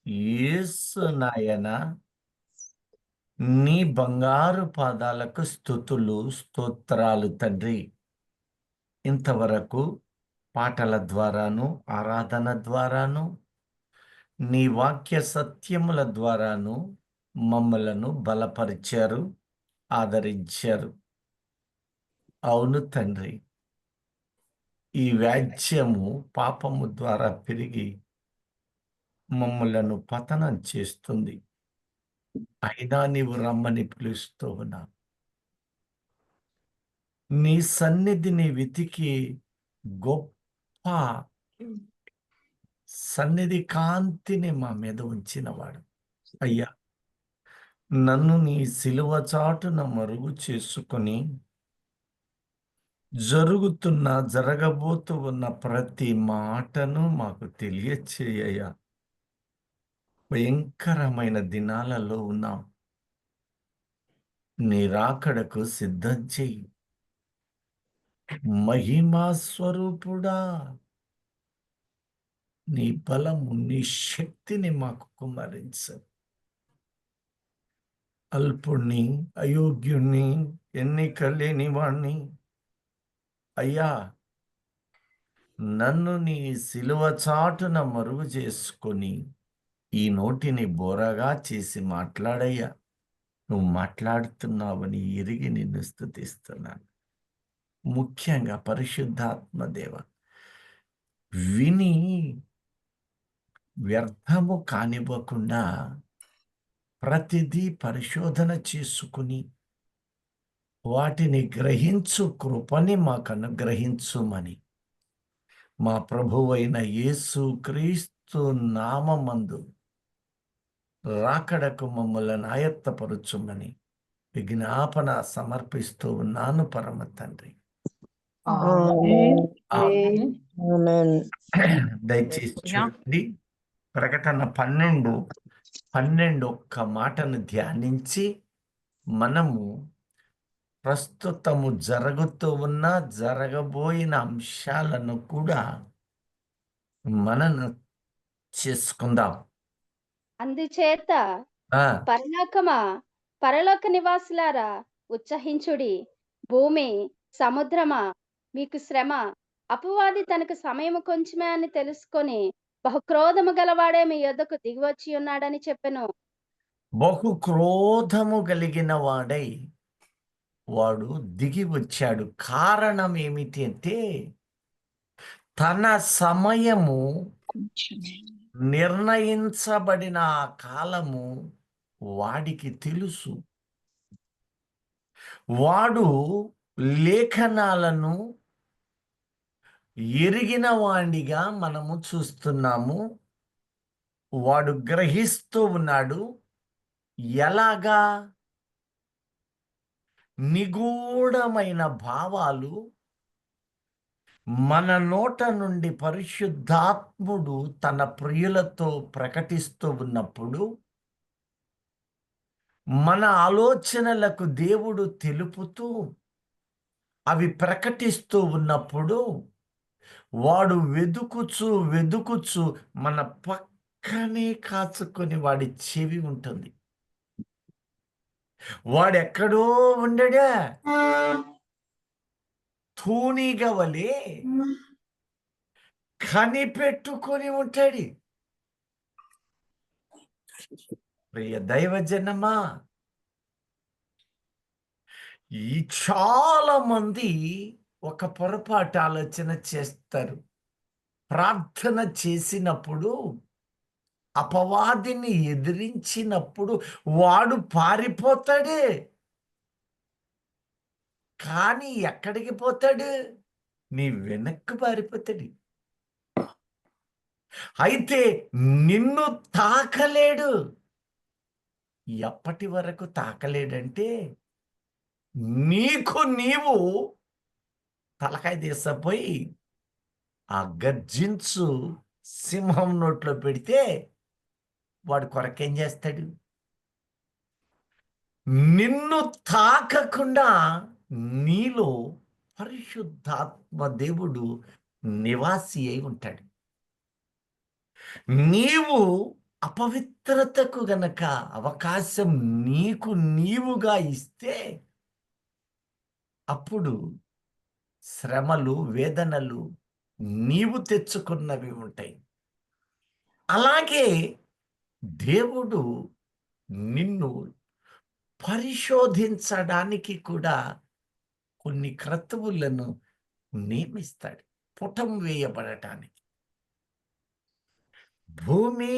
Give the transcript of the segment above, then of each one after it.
యేసు నాయనా, నీ బంగారు పాదాలకు స్తుతులు, స్తోత్రాలు తండ్రి. ఇంతవరకు పాటల ద్వారాను, ఆరాధన ద్వారాను, నీ వాక్య సత్యముల ద్వారాను మమ్మలను బలపరిచారు, ఆదరించారు. అవును తండ్రి, ఈ వ్యాజ్యము పాపము ద్వారా పెరిగి మమ్మలను పతనం చేస్తుంది. అయినా నీవు రమ్మని పిలుస్తూ ఉన్నావు. నీ సన్నిధిని వెతికి గొప్ప సన్నిధి కాంతిని మా మీద ఉంచినవాడు. అయ్యా, నన్ను నీ సిలువ చాటున మరుగు చేసుకొని జరగబోతూ ఉన్న ప్రతి మాటను మాకు తెలియచేయ్యా. భయంకరమైన దినాలలో ఉన్నాం. నీ రాకడకు సిద్ధం చెయ్యి. మహిమా స్వరూపుడా, నీ బలము, నీ శక్తిని మాకు కుమ్మరించు. అల్పుణ్ణి, అయోగ్యుణ్ణి, ఎన్నిక లేని వాణ్ణి, అయ్యా, నన్ను నీ సిలువ చాటున మరుగు చేసుకొని ఈ నోటిని బోరగా చేసి మాట్లాడయ్యా. నువ్వు మాట్లాడుతున్నావని ఎరిగి నిన్ను స్తుతిస్తున్నాను. ముఖ్యంగా పరిశుద్ధాత్మ దేవ, విని వ్యర్థము కానివ్వకుండా ప్రతిదీ పరిశోధన చేసుకుని వాటిని గ్రహించు కృపని మాకు అనుగ్రహించుమని మా ప్రభువైన యేసు క్రీస్తు నామమందు రాకడకు మమ్మల్ని ఆయత్తపరుచుమని విజ్ఞాపన సమర్పిస్తూ ఉన్నాను పరమ తండ్రి. దయచేసి చూడండి, ప్రకటన 12 ఒక్క మాటను ధ్యానించి మనము ప్రస్తుతము జరుగుతూ ఉన్న జరగబోయిన అంశాలను కూడా మనను చేసుకుందాం. అందుచేత పరలోక నివాసులారా ఉత్సహించుడి. భూమి సముద్రమా మీకు శ్రమ. అపవాది తనకు సమయము కొంచెమే అని తెలుసుకొని బహుక్రోధము గలవాడే మీ యొద్దకు దిగివచ్చి ఉన్నాడని చెప్పెను. బహుక్రోధము కలిగిన వాడై వాడు దిగి వచ్చాడు. కారణం ఏమిటి అంటే తన సమయము నిర్ణయించబడిన కాలము వాడికి తెలుసు. వాడు లేఖనాలను ఎరిగిన వాడిగా మనము చూస్తున్నాము. వాడు గ్రహిస్తూ ఉన్నాడు. ఎలాగా? నిగూఢమైన భావాలు మన నోట నుండి పరిశుద్ధాత్ముడు తన ప్రియులతో ప్రకటిస్తూ ఉన్నప్పుడు, మన ఆలోచనలకు దేవుడు తెలుపుతూ అవి ప్రకటిస్తూ ఉన్నప్పుడు వాడు వెదుకుచు మన పక్కనే కాచుకొని వాడి చెవి ఉంటుంది. వాడెక్కడో ఉండడా, తూనీగ వలె కనిపెట్టుకొని ఉంటాడు. ప్రియ దైవజనమా, ఈ చాలా మంది ఒక పొరపాటు ఆలోచన చేస్తారు. ప్రార్థన చేసినప్పుడు, అపవాదిని ఎదిరించినప్పుడు వాడు పారిపోతాడే, కానీ ఎక్కడికి పోతాడు? నీ వెనక్కు పారిపోతాడు. అయితే నిన్ను తాకలేడు. ఎప్పటి వరకు తాకలేడంటే, నీకు నీవు తలకాయ తీసపోయి ఆ గర్జించు సింహం నోట్లో పెడితే వాడు కొరకేం చేస్తాడు? నిన్ను తాకకుండా నీలో పరిశుద్ధాత్మ దేవుడు నివాసి అయి ఉంటాడు. నీవు అపవిత్రతకు గనక అవకాశం నీకు నీవుగా ఇస్తే అప్పుడు శ్రమలు, వేదనలు నీవు తెచ్చుకున్నవి ఉంటాయి. అలాగే దేవుడు నిన్ను పరిశోధించడానికి కూడా కొన్ని క్రతువులను నియమిస్తాడు. పుటం వేయబడటానికి. భూమి,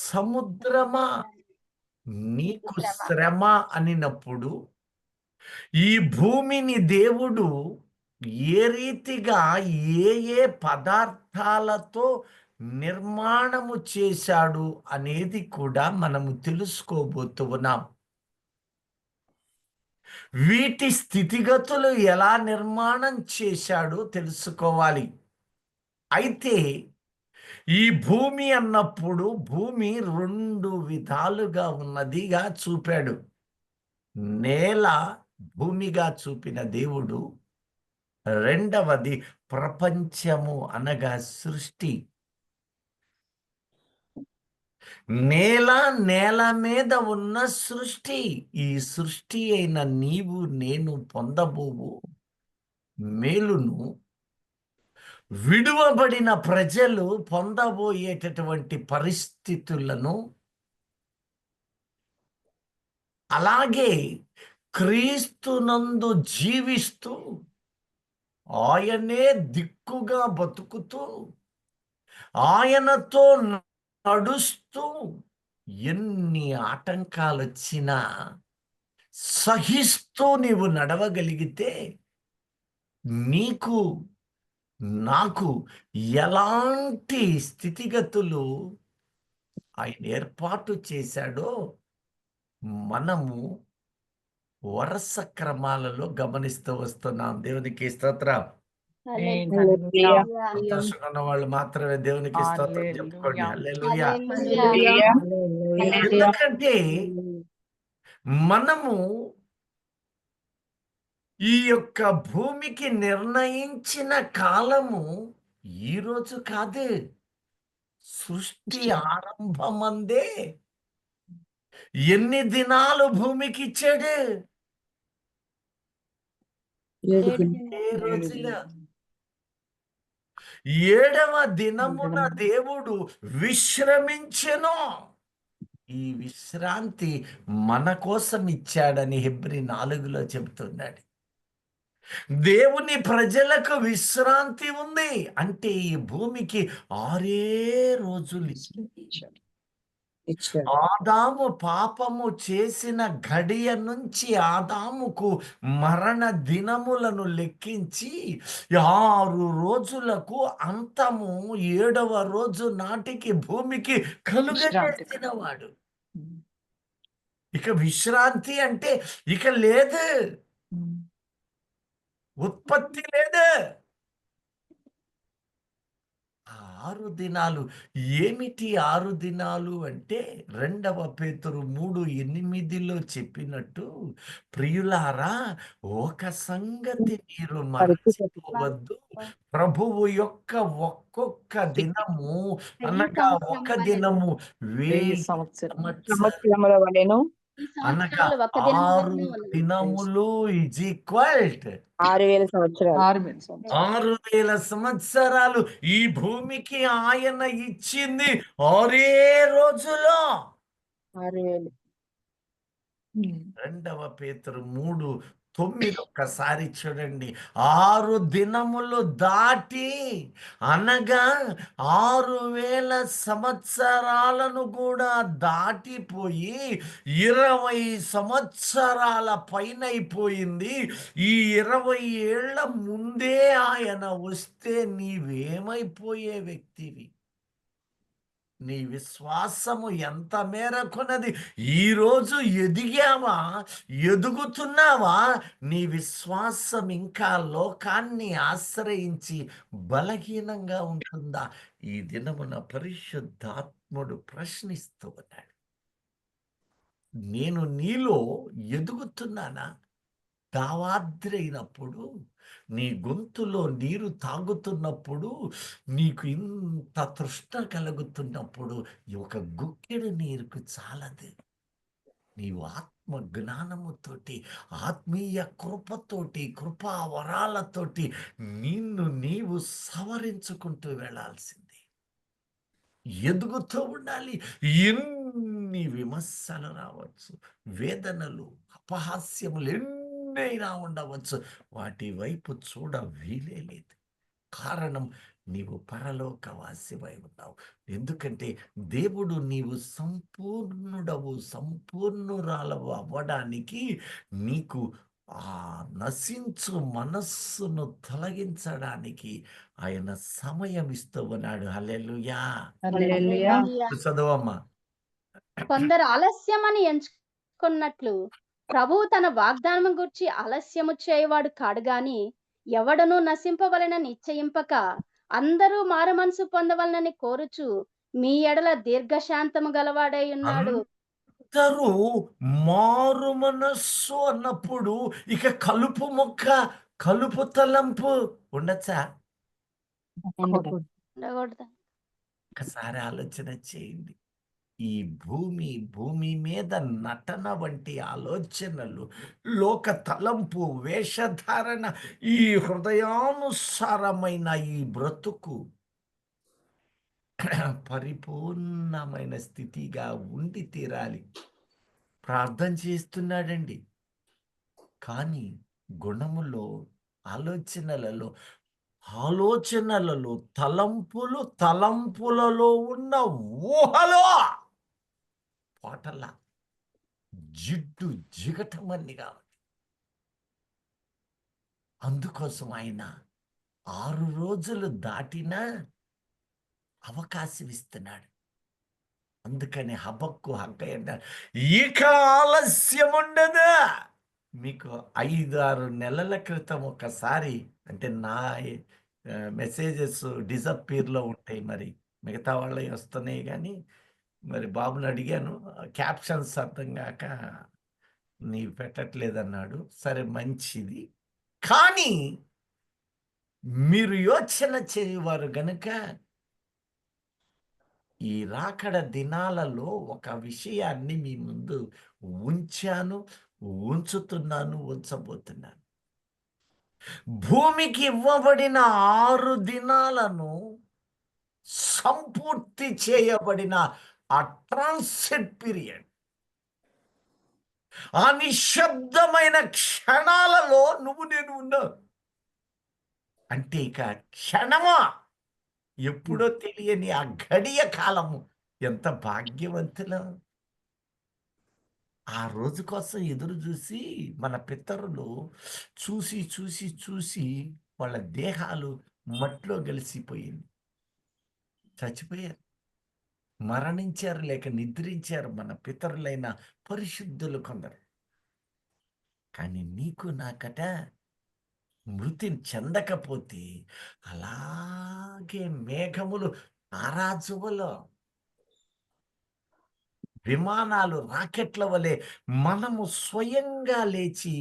సముద్రమా నీకు శ్రమ అనినప్పుడు ఈ భూమిని దేవుడు ఏ రీతిగా ఏ ఏ పదార్థాలతో నిర్మాణము చేశాడు అనేది కూడా మనము తెలుసుకోబోతున్నాం. వీటి స్థితిగతులు ఎలా నిర్మాణం చేశాడో తెలుసుకోవాలి. అయితే ఈ భూమి అన్నప్పుడు భూమి 2 విధాలుగా ఉన్నదిగా చూపాడు. నేల భూమిగా చూపిన దేవుడు, రెండవది ప్రపంచము అనగా సృష్టి. నేల, నేల మీద ఉన్న సృష్టి. ఈ సృష్టి అయిన నీవు నేను పొందబోవు మేలును విడువబడిన ప్రజలు పొందబోయేటటువంటి పరిస్థితులను, అలాగే క్రీస్తునందు జీవిస్తూ ఆయనే దిక్కుగా బతుకుతూ ఆయనతో నడుస్తూ ఎన్ని ఆటంకాలు వచ్చినా సహిస్తూ నీవు నడవగలిగితే నీకు నాకు ఎలాంటి స్థితిగతులు ఆయన ఏర్పాటు చేశాడో మనము వరుస క్రమాలలో గమనిస్తూ వస్తున్నాం. దేవునికి స్తోత్రం. సంతోషంగా ఉన్న వాళ్ళు మాత్రమే దేవునికి స్తోత్రం చెప్పుకోండి. హల్లెలూయా. ఎందుకంటే మనము ఈ యొక్క భూమికి నిర్ణయించిన కాలము ఈ రోజు కాదు. సృష్టి ఆరంభమందే ఎన్ని దినాలు భూమికి ఇచ్చాడు? 7 రోజులు. 7వ దినమున దేవుడు విశ్రమించెను. ఈ విశ్రాంతి మన కోసం ఇచ్చాడని హెబ్రీ 4లో చెబుతున్నాడు. దేవుని ప్రజలకు విశ్రాంతి ఉంది అంటే ఈ భూమికి 6 రోజులు ఇచ్చాడు. ఆదాము పాపము చేసిన గడియ నుంచి ఆదాముకు మరణ దినములను లెక్కించి 6 రోజులకు అంతము 7వ రోజు నాటికి భూమికి కలుగజేసినవాడు. ఇక విశ్రాంతి అంటే ఇక లేదు, ఉత్పత్తి లేదు. 6 దినాలు. ఏమిటి 6 దినాలు అంటే 2వ పేతురు 3:8లో చెప్పినట్టు, ప్రియులారా ఒక సంగతి మీరు మరచిపోవద్దు, ప్రభువు యొక్క ఒక్కొక్క దినము అనగా ఒక దినము 1000 సంవత్సరాల వలెను, అనగా 6 దినములు ఈజ్ ఈక్వల్డ్ 6000 సంవత్సరాలు. 6000 సంవత్సరాలు. ఈ భూమికి ఆయన ఇచ్చింది 6 రోజులు. 6000. 2వ పేతురు 3:9 ఒక్కసారి చూడండి. 6 దినములు దాటి అనగా 6000 సంవత్సరాలను కూడా దాటిపోయి 20 సంవత్సరాల పైన అయిపోయింది. ఈ 20 ఏళ్ల ముందే ఆయన వస్తే నీవేమైపోయే వ్యక్తివి? నీ విశ్వాసము ఎంత మేరకున్నది? ఈరోజు ఎదిగావా? ఎదుగుతున్నావా? నీ విశ్వాసం ఇంకా లోకాన్ని ఆశ్రయించి బలహీనంగా ఉంటుందా? ఈ దినమున పరిశుద్ధాత్ముడు ప్రశ్నిస్తూ ఉన్నాడు. నేను నీలో ఎదుగుతున్నానా? దావాద్రైనప్పుడు, నీ గొంతులో నీరు తాగుతున్నప్పుడు, నీకు ఇంత తృష్ణ కలుగుతున్నప్పుడు, ఈ ఒక గుక్కెడు నీరుకు చాలదు. నీవు ఆత్మ జ్ఞానముతోటి, ఆత్మీయ కృపతోటి, కృపా వరాలతోటి నిన్ను నీవు సవరించుకుంటూ వెళ్ళాల్సింది. ఎదుగుతూ ఉండాలి. ఎన్ని విమర్శలు రావచ్చు, వేదనలు, అపహాస్యములు ఎన్నైనా ఉండవచ్చు, వాటి వైపు చూడ వీలే లేదు. కారణం, నీవు పరలోకవాసివై ఉన్నావు. ఎందుకంటే దేవుడు నీవు సంపూర్ణుడవు, సంపూర్ణురాలవు అవ్వడానికి నీకు ఆ నశించు మనస్సును తొలగించడానికి ఆయన సమయం ఇస్తూ ఉన్నాడు. హల్లెలూయా. హల్లెలూయా. హల్లెలూయా. చదవమ్మా. కొందరు ఆలస్యమని ఎంచుకున్నట్లు ప్రభువు తన వాగ్దానం గురించి ఆలస్యము చేయవాడు కాడు గాని, ఎవడనూ నశింపవలెనని నిశ్చయింపక అందరూ మారు మనసు పొందవలనని కోరుచు మీ ఎడల దీర్ఘశాంతము గలవాడై ఉన్నాడు. అందరూ మారు మనస్సు అన్నప్పుడు ఇక కలుపు మొక్క, కలుపు తలంపు ఉండొచ్చా? ఉండకూడదు. ఒకసారి ఆలోచన చేయండి. ఈ భూమి మీద నటన వంటి ఆలోచనలు, లోక తలంపు, వేషధారణ, ఈ హృదయానుసారమైన ఈ బ్రతుకు పరిపూర్ణమైన స్థితిగా ఉండి తీరాలి. ప్రార్థన చేస్తున్నాడండి, కానీ గుణములో, ఆలోచనలలో, తలంపులలో ఉన్న ఊహలో పాటల జిడ్డు జిగటమన్నిగా ఉంది. అందుకోసం ఆయన 6 రోజులు దాటినా అవకాశం ఇస్తున్నాడు. అందుకని హబక్కు హగ్గయి అంటారు, ఇక ఆలస్యం ఉండదు. మీకు 5-6 నెలల క్రితం ఒకసారి, అంటే నా మెసేజెస్ డిసప్పీర్లో ఉంటాయి, మరి మిగతా వాళ్ళవి వస్తున్నాయి, కానీ మరి బాబుని అడిగాను, క్యాప్షన్స్ అర్థం కాక నీవు పెట్టట్లేదన్నాడు. సరే, మంచిది. కానీ మీరు యోచన చేయవారు గనుక ఈ రాకడ దినాలలో ఒక విషయాన్ని మీ ముందు ఉంచాను, ఉంచుతున్నాను, ఉంచబోతున్నాను. భూమికి ఇవ్వబడిన 6 దినాలను సంపూర్తి చేయబడిన ఆ ట్రాన్సిట్ పీరియడ్, ఆ నిశ్శబ్దమైన క్షణాలలో నేను ఉన్నా. అంటే ఇక క్షణమా, ఎప్పుడో తెలియని ఆ గడియ కాలము. ఎంత భాగ్యవంతులం! ఆ రోజు కోసం ఎదురు చూసి మన పితరులు చూసి వాళ్ళ దేహాలు మట్టిలో కలిసిపోయింది, చచ్చిపోయారు, మరణించారు, లేక నిద్రించారు మన పితరులైన పరిశుద్ధులు కొందరు. కానీ నీకు నాకట మృతి చెందకపోతే అలాగే మేఘములు, తారాజువలో, విమానాలు, రాకెట్ల వలె మనము స్వయంగా లేచి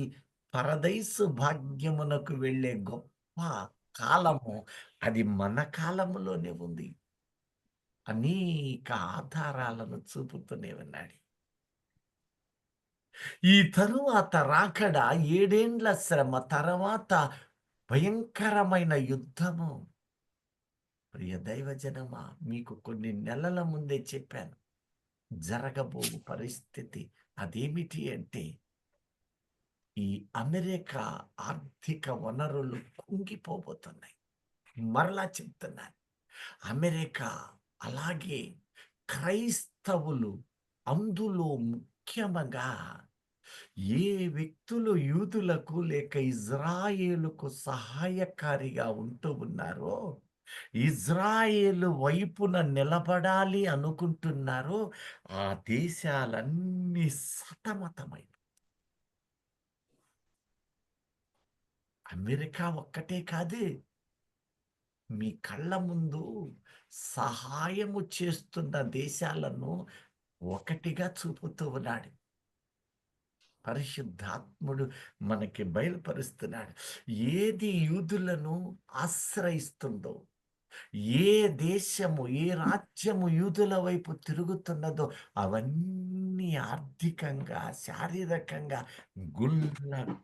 పరదైసు భాగ్యమునకు వెళ్ళే గొప్ప కాలము అది మన కాలములోనే ఉంది. అనేక ఆధారాలను చూపుతూనే ఉన్నాడు. ఈ తరువాత రాకడ 7 ఏండ్ల శ్రమ తర్వాత భయంకరమైన యుద్ధము. ప్రియ దైవజనమా, మీకు కొన్ని నెలల ముందే చెప్పాను జరగబోవు పరిస్థితి. అదేమిటి అంటే, ఈ అమెరికా ఆర్థిక వనరులు కుంగిపోబోతున్నాయి. మరలా చెప్తున్నాను, అమెరికా, అలాగే క్రైస్తవులు, అందులో ముఖ్యంగా ఏ వ్యక్తులు యూదులకు లేక ఇజ్రాయేలుకు సహాయకారిగా ఉంటూ ఉన్నారో, ఇజ్రాయేలు వైపున నిలబడాలి అనుకుంటున్నారో, ఆ దేశాలన్నీ సతమతమై, అమెరికా ఒక్కటే కాదు, మీ కళ్ళ ముందు సహాయము చేస్తున్న దేశాలను ఒకటిగా చూపుతూ ఉన్నాడు. పరిశుద్ధాత్ముడు మనకి బయలుపరుస్తున్నాడు. ఏది యూదులను ఆశ్రయిస్తుందో, ఏ దేశము, ఏ రాజ్యము యూదుల వైపు తిరుగుతున్నదో అవన్నీ ఆర్థికంగా, శారీరకంగా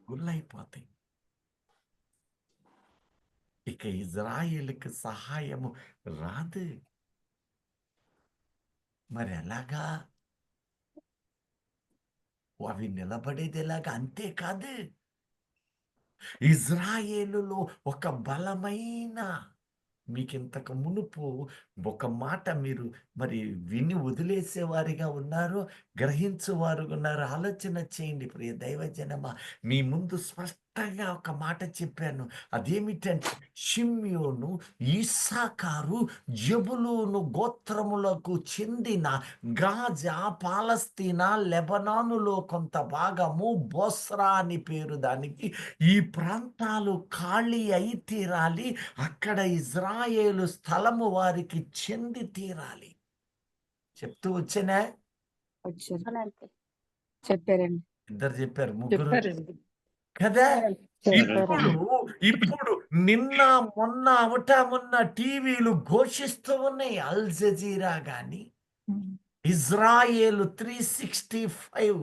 గుల్లైపోతాయి. ఇక ఇజ్రాయేలుకి సహాయము రాదు. మరి ఎలాగా? అవి నిలబడేది ఎలాగా? అంతేకాదు, ఇజ్రాయేలులో ఒక బలమైన, మీకింతకు మునుపు ఒక మాట మీరు మరి విని వదిలేసేవారిగా ఉన్నారు, గ్రహించువారుగా ఉన్నారు. ఆలోచన చేయండి ప్రియ దైవజనమా. మీ ముందు స్పష్టంగా ఒక మాట చెప్పాను. అదేమిటంటే, షిమ్యోను, ఇస్సాకారు, జెబులూను గోత్రములకు చెందిన గాజా, పాలస్తీనా, లెబనానులో కొంత భాగము, బొస్రా అని పేరు దానికి, ఈ ప్రాంతాలు ఖాళీ అయి తీరాలి. అక్కడ ఇజ్రాయేలు స్థలము వారికి చెంది తీరాలి. చెప్తూ వచ్చేనా? వచ్చారు. అవునండి. చెప్పారండి. ఇద్దరు చెప్పారు, ముగ్గురు చెప్పారండి. కదా. చెప్పారండి. ఇప్పుడు నిన్న మొన్న మొన్న టీవీలు ఘోషిస్తూ ఉన్నాయి. అల్ జజీరా గాని, ఇజ్రాయేలు 365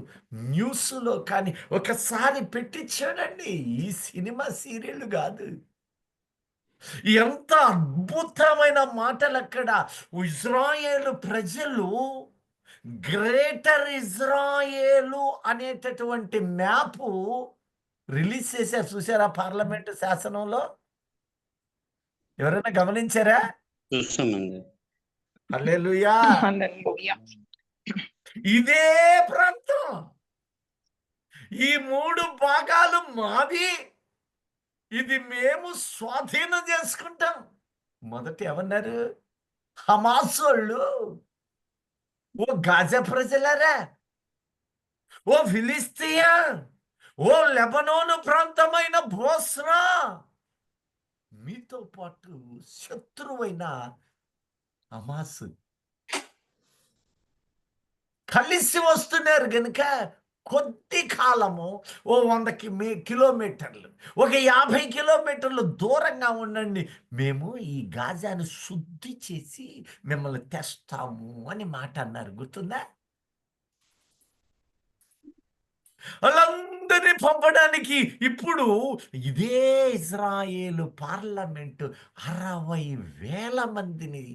న్యూస్లో కానీ ఒకసారి పెట్టి చూడండి. ఈ సినిమా సీరియల్ కాదు. ఎంత అద్భుతమైన మాటలు అక్కడ. ఇజ్రాయేలు ప్రజలు గ్రేటర్ ఇజ్రాయేలు అనేటటువంటి మ్యాపు రిలీజ్ చేశారు. చూసారా పార్లమెంటు శాసనంలో? ఎవరైనా గమనించారా? చూస్తామండి. హల్లెలూయా. హల్లెలూయా. ఇదే ప్రాంతం, ఈ 3 భాగాలు మావి, ఇది మేము స్వాధీనం చేసుకుంటాం. మొదట ఏమన్నారు? హమాసోళ్ళు, ఓ గాజా ప్రజలారా, ఓ ఫిలిస్తీయా, ఓ లెబనోను ప్రాంతమైన బోస్రా, మీతో పాటు శత్రువైన హమాస్ కలిసి వస్తున్నారు గనుక కొద్ది కాలము, ఓ 100 కిలోమీటర్లు, ఒక 50 కిలోమీటర్లు దూరంగా ఉండండి, మేము ఈ గాజాను శుద్ధి చేసి మిమ్మల్ని తెస్తాము అని మాట అన్నారు. గుర్తుందా? వాళ్ళందరినీ పంపడానికి ఇప్పుడు ఇదే ఇజ్రాయేలు పార్లమెంటు 60,000 మందిని,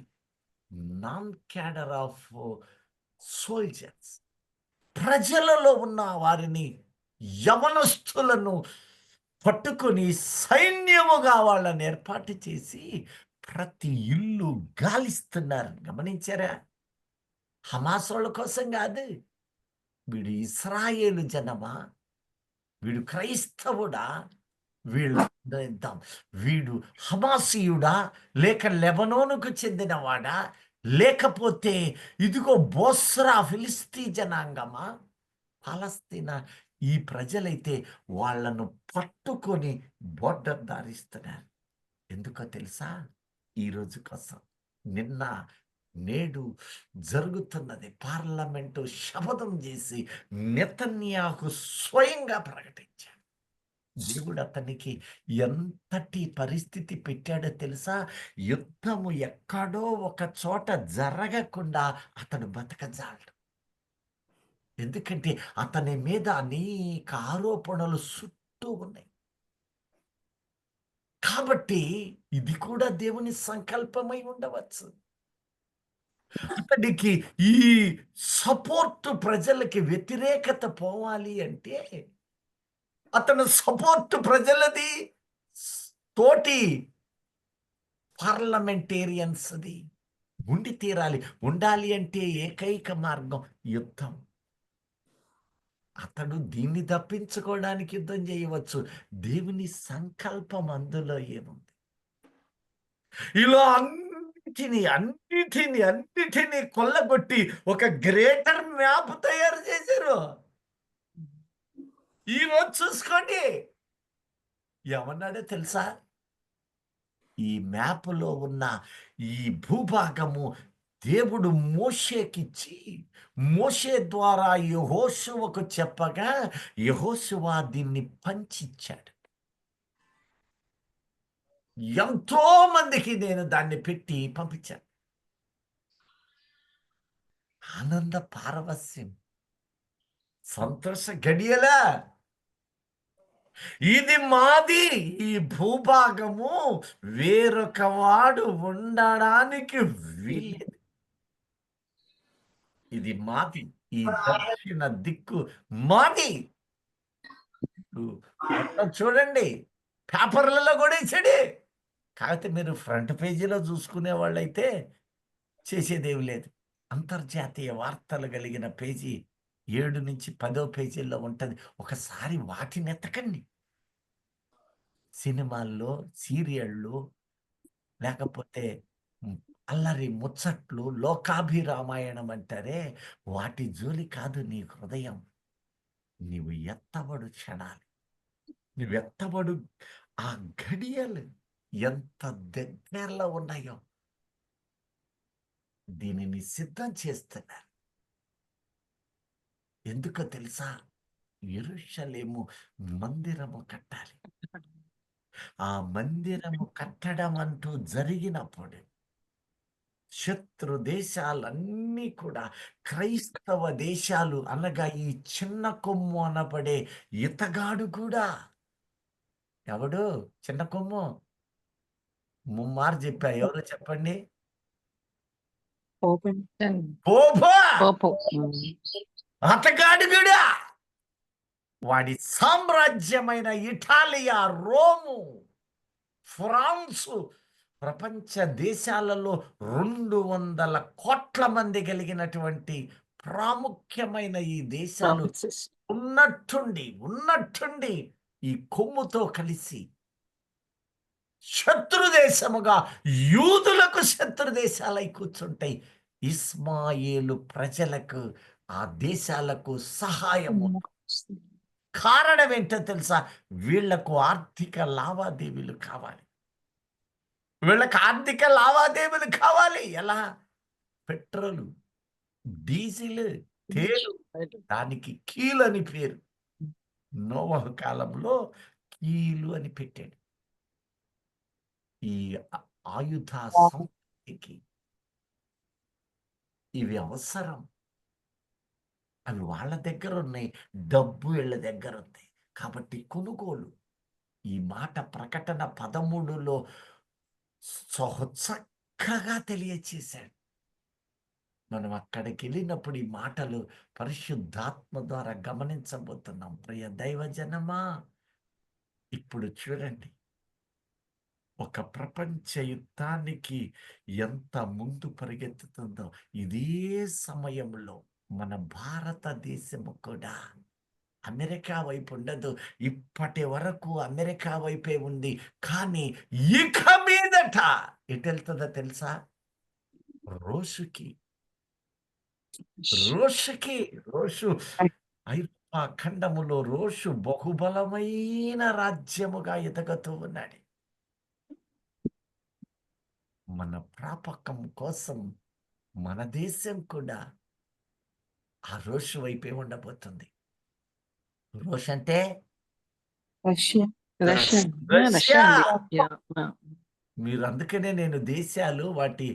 నాన్ క్యాడర్ ఆఫ్ సోల్జర్స్, ప్రజలలో ఉన్న వారిని, యవనస్తులను పట్టుకొని సైన్యముగా వాళ్ళని ఏర్పాటు చేసి ప్రతి ఇల్లు గాలిస్తున్నారు. గమనించారా? హమాస్ వాళ్ళ కోసం కాదు. వీడు ఇస్రాయేలు జనమా, వీడు క్రైస్తవుడా, వీడు హమాసీయుడా, లేక లెబనోనుకు చెందినవాడా, లేకపోతే ఇదిగో బోస్రా ఫిలిస్తీ జనాంగమా, పాలస్తీనా, ఈ ప్రజలైతే వాళ్ళను పట్టుకొని బోర్డర్ దారిస్తున్నారు. ఎందుకో తెలుసా? ఈరోజు కోసం. నిన్న నేడు జరుగుతున్నది. పార్లమెంటు శపథం చేసి నెతన్యాహు స్వయంగా ప్రకటించాడు. దేవుడు అతనికి ఎంతటి పరిస్థితి పెట్టాడో తెలుసా? యుద్ధము ఎక్కడో ఒక చోట జరగకుండా అతడు బతకజాలడు. ఎందుకంటే అతని మీద అనేక ఆరోపణలు చుట్టూ ఉన్నాయి. కాబట్టి ఇది కూడా దేవుని సంకల్పమై ఉండవచ్చు. అతడికి ఈ సపోర్ట్, ప్రజలకి వ్యతిరేకత పోవాలి అంటే అతను సపోర్ట్ ప్రజలది, తోటి పార్లమెంటేరియన్స్ది ఉండి తీరాలి. ఉండాలి అంటే ఏకైక మార్గం యుద్ధం. అతడు దీన్ని తప్పించుకోవడానికి యుద్ధం చేయవచ్చు. దేవుని సంకల్పం అందులో ఏముంది? ఇలా అన్నిటినీ కొల్లగొట్టి ఒక గ్రేటర్ మ్యాప్ తయారు చేశారు. ఈరోజు చూసుకోండి, ఏమన్నాడో తెలుసా? ఈ మ్యాప్లో ఉన్న ఈ భూభాగము దేవుడు మోషేకిచ్చి మోషే ద్వారా యెహోషువకు చెప్పగా యెహోషువ దీన్ని పంచిచ్చాడు. ఎంతో మందికి నేను దాన్ని పెట్టి పంపించాను. ఆనంద పారవస్యం, సంతోష గడియలా. ఇది మాది, ఈ భూభాగము వేరొక వాడు ఉండడానికి వీల్లేదు. ఇది మాది, ఈ దక్షిణ దిక్కు మాది. మొత్తం చూడండి, పేపర్లలో కూడా ఇచ్చాడు. కాకపోతే మీరు ఫ్రంట్ పేజీలో చూసుకునే వాళ్ళైతే చేసేదేమి లేదు. అంతర్జాతీయ వార్తలు కలిగిన పేజీ 7 నుంచి 10 పేజీల్లో ఉంటది. ఒకసారి వాటిని ఎతకండి. సినిమాల్లో, సీరియళ్ళు, లేకపోతే హ్మ్, అల్లరి ముచ్చట్లు, లోకాభిరామాయణం అంటారే, వాటి జోలి కాదు నీ హృదయం. నీవు ఎత్తబడు క్షణాలు, నువ్వెత్తబడు ఆ ఘడియలు ఎంత దగ్గరలో ఉన్నాయో దీనిని సిద్ధం చేస్తున్నారు. ఎందుకో తెలుసా? యెరూషలేము మందిరము కట్టాలి. ఆ మందిరము కట్టడం అంటూ జరిగినప్పుడు శత్రు దేశాలన్నీ కూడా క్రైస్తవ దేశాలు అనగా ఈ చిన్న కొమ్ము అనబడే ఇతగాడు కూడా, ఎవడు చిన్న కొమ్ము? ముమ్మారు చెప్పా, ఎవరో చెప్పండి. ఓపెన్ ఓబా పోపు అతగాడు కూడా వాడి సామ్రాజ్యమైన ఇటాలియా, రోము, ఫ్రాన్సు, ప్రపంచ దేశాలలో 200 కోట్ల మంది కలిగినటువంటి ప్రాముఖ్యమైన ఈ దేశాలు ఉన్నట్టుండి ఈ కొమ్ముతో కలిసి శత్రు దేశముగా యూదులకు శత్రు దేశాలై కూర్చుంటాయి. ఇస్మాయేలు ప్రజలకు, ఆ దేశాలకు సహాయము. కారణం ఏంటో తెలుసా? వీళ్లకు ఆర్థిక లావాదేవీలు కావాలి. వీళ్ళకి ఆర్థిక లావాదేవీలు కావాలి. ఎలా? పెట్రోలు, డీజిల్, తేలు, దానికి కీలు అని పేరు. నోవహు కాలంలో కీలు అని పెట్టాడు. ఈ ఆయుధ సంపత్తికి ఇవి అవసరం. అవి వాళ్ళ దగ్గర ఉన్నాయి, డబ్బు వీళ్ళ దగ్గర ఉంది. కాబట్టి కొనుగోలు. ఈ మాట ప్రకటన 13లో చక్కగా తెలియచేశాడు. మనం అక్కడికి వెళ్ళినప్పుడు ఈ మాటలు పరిశుద్ధాత్మ ద్వారా గమనించబోతున్నాం. ప్రియ దైవజనమా, ఇప్పుడు చూడండి, ఒక ప్రపంచ యుద్ధానికి ఎంత ముందు పరిగెత్తుతుందో ఇదే సమయంలో మన భారతదేశము కూడా అమెరికా వైపు ఉండదు. ఇప్పటి వరకు అమెరికా వైపే ఉంది. కానీ ఇక మీదట ఎటు వెళ్తుందో తెలుసా? రోషుకి. రోషు ఐరోపా ఖండములో రోషు బహుబలమైన రాజ్యముగా ఎదగతూ ఉన్నాడు. మన ప్రాపకం కోసం మన దేశం కూడా ఆ రోషు వైపే ఉండబోతుంది. రోష్ అంటే రష్యా రష్యా. యా. మీరు అందుకనే నేను దేశాలు వాటి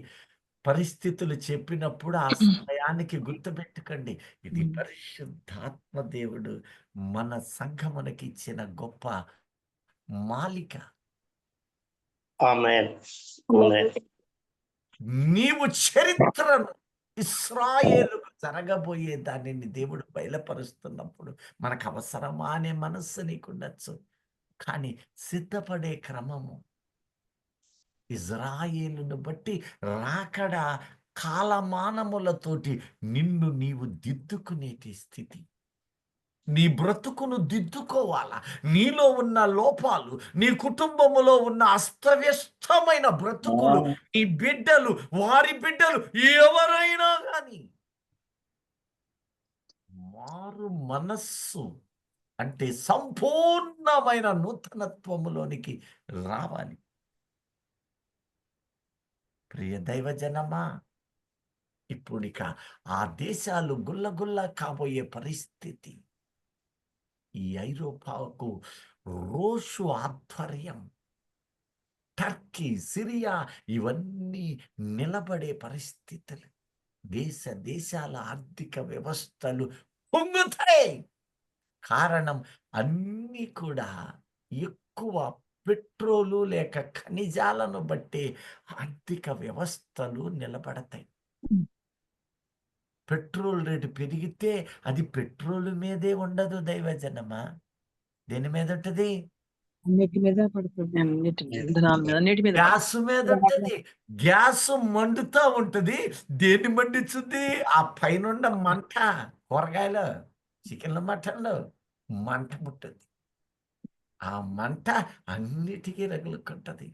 పరిస్థితులు చెప్పినప్పుడు ఆ సమయానికి గుర్తుపెట్టుకోండి. ఇది పరిశుద్ధాత్మ దేవుడు మన సంఘమునకి ఇచ్చిన గొప్ప మాలిక. ఆమేన్. ఆమేన్. నీవు చరిత్రను, ఇశ్రాయేలుకు జరగబోయే దానిని దేవుడు బయలుపరుస్తున్నప్పుడు మనకు అవసరమా అనే మనస్సు నీకుండొచ్చు. కానీ సిద్ధపడే క్రమము, ఇజ్రాయేలును బట్టి రాకడ కాలమానములతోటి నిన్ను నీవు దిద్దుకునేటి స్థితి. నీ బ్రతుకును దిద్దుకోవాలా. నీలో ఉన్న లోపాలు, నీ కుటుంబములో ఉన్న అస్తవ్యస్తమైన బ్రతుకులు, నీ బిడ్డలు, వారి బిడ్డలు ఎవరైనా కానీ మారు మనస్సు అంటే సంపూర్ణమైన నూతనత్వములోనికి రావాలి. ప్రియ దైవజనమా, ఇప్పుడిక ఆ దేశాలు గుల్లగుల్ల కాబోయే పరిస్థితి. ఈ ఐరోపాకు రోషు ఆధ్వర్యం, టర్కీ, సిరియా ఇవన్నీ నిలబడే పరిస్థితులు. దేశాల ఆర్థిక వ్యవస్థలు పొంగుతాయి. కారణం అన్నీ కూడా ఎక్కువ పెట్రోలు లేక ఖనిజాలను బట్టి ఆర్థిక వ్యవస్థలు నిలబడతాయి. పెట్రోల్ రేటు పెరిగితే అది పెట్రోల్ మీదే ఉండదు దైవజనమా. దేని మీద ఉంటది? అన్నిటి మీద పడుతుంది. ఇంధనాల మీద అన్నిటి మీద గ్యాస్ మీద ఉంటది. గ్యాస్ మండుతా ఉంటది. దేన్ని మండించుద్ది? ఆ పైనున్న మంట. కూరగాయలు, చికెన్లు, మటన్లు మంట పుట్టది. ఆ మంట అన్నిటికీ రగులుకుంటది.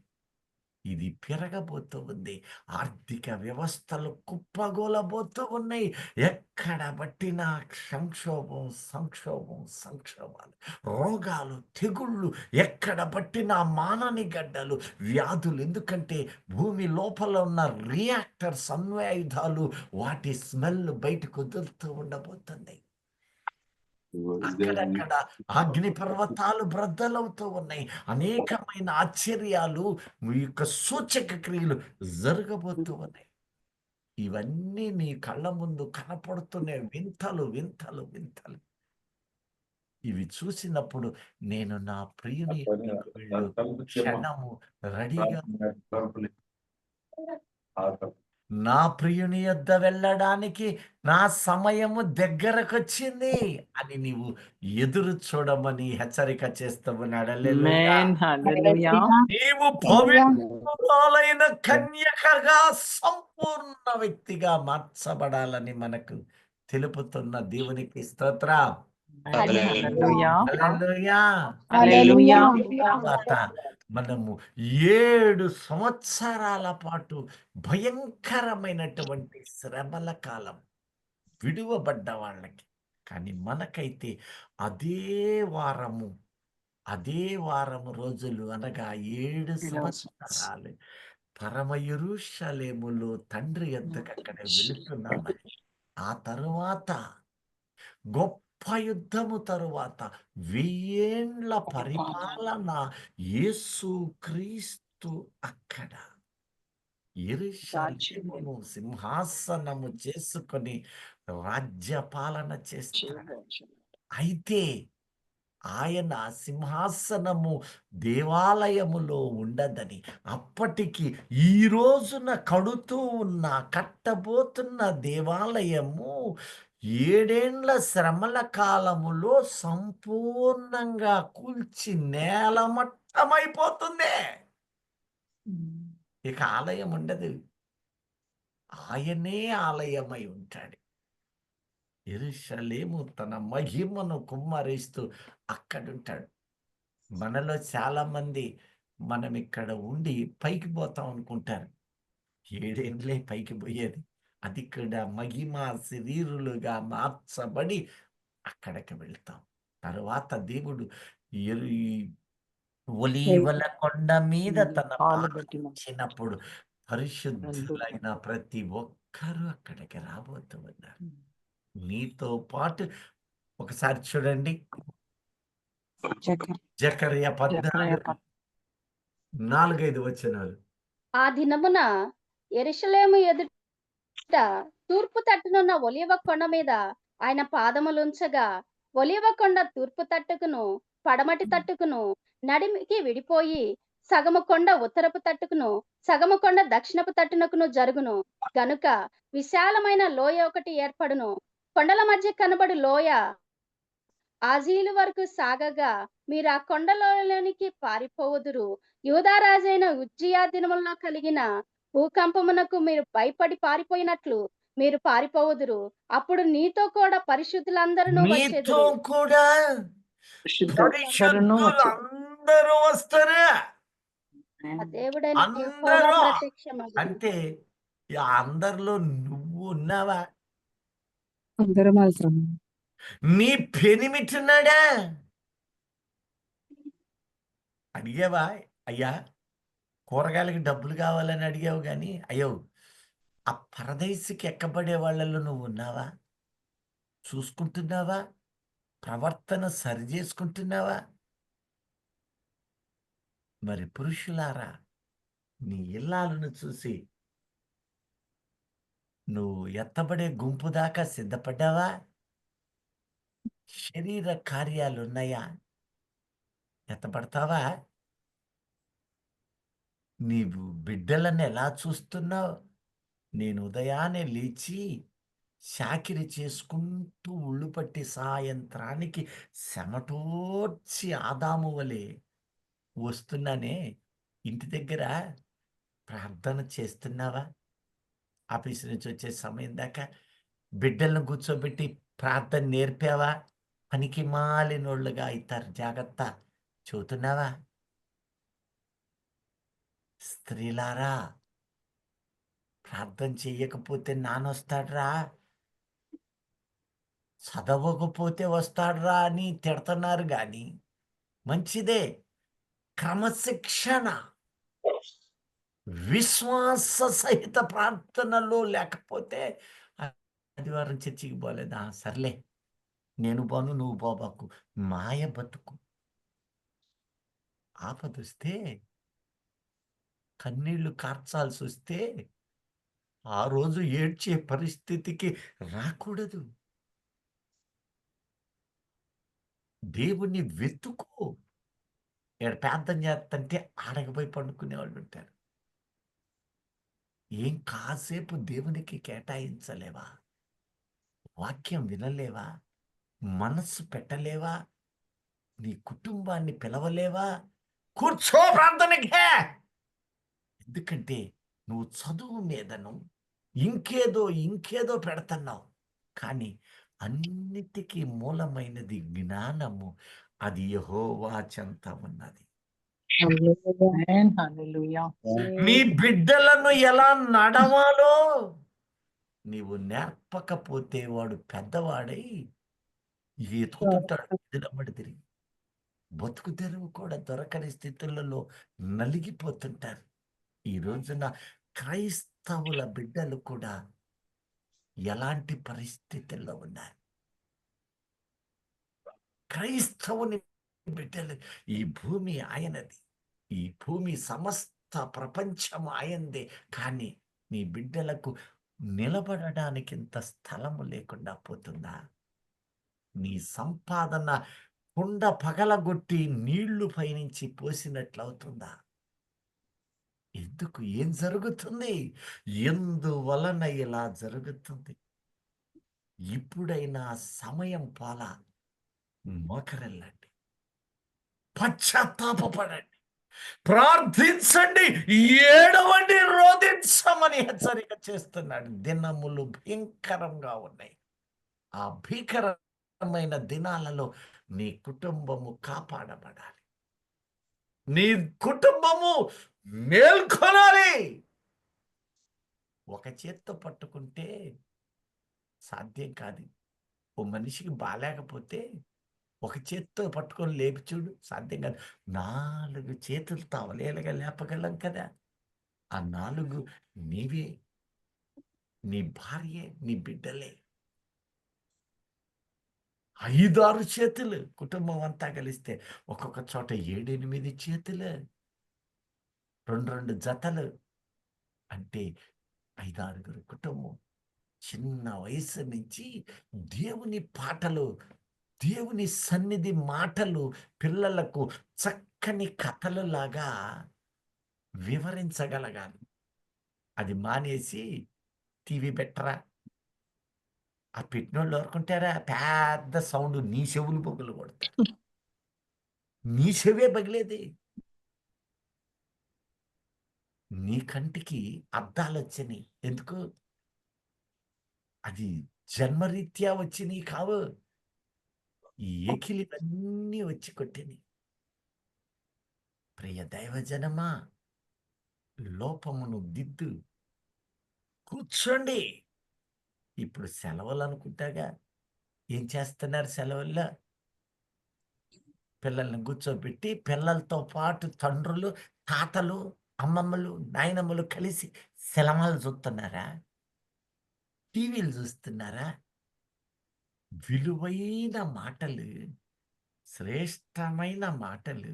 ఇది పెరగబోతూ ఉంది. ఆర్థిక వ్యవస్థలు కుప్పగూలబోతూ ఉన్నాయి. ఎక్కడ బట్టినా సంక్షోభాలు, రోగాలు, తెగుళ్ళు, ఎక్కడ బట్టినా మానని గడ్డలు, వ్యాధులు. ఎందుకంటే భూమి లోపల ఉన్న రియాక్టర్స్, అణ్వాయుధాలు, వాటి స్మెల్ బయటకు వదులుతూ ఉండబోతుంది. అక్కడక్కడ అగ్ని పర్వతాలు బ్రద్దలవుతూ ఉన్నాయి. అనేకమైన ఆశ్చర్యాలు, మీ యొక్క సూచక క్రియలు జరగబోతూ ఉన్నాయి. ఇవన్నీ నీ కళ్ళ ముందు కనపడుతున్న వింతలు. ఇవి చూసినప్పుడు నేను నా ప్రియుని యొద్దకు వెళ్ళు క్షణము రెడీగా, నా ప్రియుని యొద్ద వెళ్ళడానికి నా సమయము దగ్గరకొచ్చింది అని నీవు ఎదురు చూడమని హెచ్చరిక చేస్తూ ఉన్నాడు. హల్లెలూయా. Amen. Hallelujah. నీవు పవిత్రురాలైన కన్యకగా సంపూర్ణ వ్యక్తిగా మార్చబడాలని మనకు తెలుపుతున్న దేవునికి స్తోత్రం. Hallelujah. హల్లెలూయా. Hallelujah. తర్వాత మనము 7 సంవత్సరాల పాటు భయంకరమైనటువంటి శ్రమల కాలం విడువబడ్డ వాళ్ళకి. కానీ మనకైతే అదే వారము రోజులు అనగా 7 సంవత్సరాలు పరమ యెరూషలేములో తండ్రి యొద్దకు అక్కడ వెళుతున్నామని. ఆ తరువాత గొప్ప యుద్ధము తరువాత 1000 ఏండ్ల పరిపాలన యేసు క్రీస్తు అక్కడ యెరూషలేమును సింహాసనము చేసుకొని రాజ్యపాలన చేస్తాడు. అయితే ఆయన సింహాసనము దేవాలయములో ఉండదని, అప్పటికి ఈ రోజున కట్టబోతున్న దేవాలయము 7 ఏండ్ల శ్రమల కాలములో సంపూర్ణంగా కూల్చి నేలమట్టమైపోతుంది. ఇక ఆలయం ఉండదు. ఆయనే ఆలయమై ఉంటాడు. యెరూషలేము తన మహిమను కుమ్మరిస్తూ అక్కడుంటాడు. మనలో చాలా మంది మనం ఇక్కడ ఉండి పైకి పోతాం అనుకుంటారు. 7 ఏండ్లే పైకి పోయేది. అది ఇక్కడ మహిమ శరీరులుగా మార్చబడి అక్కడికి వెళ్తాం. తరువాత దేవుడు ఈ ఒలీవల కొండ మీద తన పాదముంచినప్పుడు పరిశుద్ధులైన ప్రతి ఒక్కరూ అక్కడికి రాబోతూ ఉన్నారు. నీతో పాటు ఒకసారి చూడండి, జకర్యా 14:4-5 వచనాలు. ఆ దినమున యెరూషలేము ఎదుట తూర్పు తట్టునున్న ఒలీవ కొండ మీద ఆయన పాదములుంచగా, ఒలీవ కొండ తూర్పు తట్టుకును పడమటి తట్టుకును నడిమికి విడిపోయి, సగము కొండ ఉత్తరపు తట్టుకును సగము కొండ దక్షిణపు తట్టునకును జరుగును. గనుక విశాలమైన లోయ ఒకటి ఏర్పడును. కొండల మధ్య కనబడు లోయ ఆజీలు వరకు సాగగా, మీరు ఆ కొండలోనికి పారిపోవుదురు. యూదారాజైన ఉజ్జియా దినముల్లో కలిగిన భూకంపమునకు మీరు భయపడి పారిపోయినట్లు మీరు పారిపోవుదురు. అప్పుడు నీతో కూడా పరిశుద్ధులందరూ నీతో వచ్చేదురు. కూడా పరిశుద్ధులందరూ వస్తారా? ఆ దేవుడైన యెహోవా అందరూ ప్రత్యక్షమగును. అంటే ఈ అందరిలో నువ్వు ఉన్నావా? అందరం అవసరం. నీ పెనిమిటున్నాడా? అడిగావా? అయ్యా కూరగాయలకి డబ్బులు కావాలని అడిగావు, కానీ అయ్యో ఆ పరదేశికి ఎక్కబడే వాళ్ళలో నువ్వు ఉన్నావా? చూసుకుంటున్నావా? ప్రవర్తన సరి చేసుకుంటున్నావా? మరి పురుషులారా, నీ ఇల్లాలను చూసి నువ్వు ఎత్తబడే గుంపు దాకా సిద్ధపడ్డావా? శరీర కార్యాలున్నాయా? ఎత్తబడతావా? నీవు బిడ్డలను ఎలా చూస్తున్నావు? నేను ఉదయాన్నే లేచి చాకిరి చేసుకుంటూ ఉళ్ళు పట్టి సాయంత్రానికి చెమటోడ్చి ఆదాము వలె వస్తున్నానే, ఇంటి దగ్గర ప్రార్థన చేస్తున్నావా? ఆఫీస్ నుంచి వచ్చే సమయం దాకా బిడ్డలను కూర్చోబెట్టి ప్రార్థన నేర్పావా? పనికి మాలినోళ్ళుగా అవుతారు, జాగ్రత్త. చూతున్నావా? స్త్రీలారా, ప్రార్థన చెయ్యకపోతే నానొస్తాడ్రా, చదవకపోతే వస్తాడ్రా అని తిడుతున్నారు గాని మంచిదే. క్రమశిక్షణ, విశ్వాస సహిత ప్రార్థనలో లేకపోతే ఆదివారం చర్చికి పోలేదా, సర్లే నేను పోను నువ్వు పోబాకు, మాయ బతుకు. ఆపదొస్తే, కన్నీళ్లు కార్చాల్సి వస్తే ఆ రోజు ఏడ్చే పరిస్థితికి రాకూడదు. దేవుణ్ణి వెతుకో. ఇక్కడ ప్రార్థన చేస్తుంటే ఆడకపోయి పండుకునే వాళ్ళు ఉంటారు. ఏం కాసేపు దేవునికి కేటాయించలేవా? వాక్యం వినలేవా? మనస్సు పెట్టలేవా? నీ కుటుంబాన్ని పిలవలేవా? కూర్చో ప్రార్థనకే. ఎందుకంటే నువ్వు చదువు మీదను ఇంకేదో పెడుతున్నావు. కానీ అన్నిటికీ మూలమైనది జ్ఞానము. అది యెహోవా చెంత ఉన్నది. Amen. Hallelujah. నీ బిడ్డలను ఎలా నడవాలో నీవు నేర్పకపోతే వాడు పెద్దవాడై ఎతుకుతుంటాడు ఎదురమ్మడి తిరిగి. బతుకు తెరువు కూడా దొరకని స్థితులలో నలిగిపోతుంటారు. ఈ రోజున క్రైస్తవుల బిడ్డలు కూడా ఎలాంటి పరిస్థితుల్లో ఉన్నారు? క్రైస్తవుని బిడ్డలు, ఈ భూమి ఆయనది, ఈ భూమి సమస్త ప్రపంచం ఆయనదే. కానీ నీ బిడ్డలకు నిలబడడానికి ఇంత స్థలము లేకుండా పోతుందా? నీ సంపాదన కుండ పగలగొట్టి నీళ్లు పైనుంచి పోసినట్లవుతుందా? ఎందుకు? ఏం జరుగుతుంది? ఎందువలన ఇలా జరుగుతుంది? ఇప్పుడైనా సమయం పోలా, మోకరెళ్ళండి, పశ్చాత్తాపపడండి, ప్రార్థించండి, ఏడవండి, రోదించమని హెచ్చరిక చేస్తున్నాడు. దినములు భయంకరంగా ఉన్నాయి. ఆ భీకరమైన దినాలలో నీ కుటుంబము కాపాడబడాలి. నీ కుటుంబము మేల్కొనాలి. ఒక చేత్తో పట్టుకుంటే సాధ్యం కాదు. ఓ మనిషికి బాలేకపోతే ఒక చేత్తో పట్టుకొని లేపి చూడు, సాధ్యం కాదు. 4 చేతులతో అవలేలగా లేపగలం కదా. ఆ 4 నీవే, నీ భార్యే, నీ బిడ్డలే. 5-6 చేతులు కుటుంబం అంతా కలిస్తే ఒక్కొక్క చోట 7-8 చేతులు, 2-2 జతలు అంటే 5-6 కుటుంబం. చిన్న వయసు నుంచి దేవుని పాటలు, దేవుని సన్నిధి మాటలు పిల్లలకు చక్కని కథలులాగా వివరించగలగాలి. అది మానేసి టీవీ పెట్టరా, ఆ పెట్టినోళ్ళు ఎవరుకుంటారా, పెద్ద సౌండ్ నీ చెవులు పగులు కొడతారు. నీ చెవే పగిలేది. నీ కంటికి అద్దాలు వచ్చినాయి. ఎందుకు? అది జన్మరీత్యా వచ్చినాయి కావు. ఈ ఎకిలివన్నీ వచ్చి కొట్టినాయి. ప్రియ దైవజనమా, లోపమును దిద్దు, కూర్చోండి. ఇప్పుడు సెలవులు అనుకుంటాగా. ఏం చేస్తున్నారు సెలవుల్లో? పిల్లల్ని కూర్చోబెట్టి పిల్లలతో పాటు తండ్రులు, తాతలు, అమ్మమ్మలు, నాయనమ్మలు కలిసి సినిమాలు చూస్తున్నారా? టీవీలు చూస్తున్నారా? విలువైన మాటలు, శ్రేష్టమైన మాటలు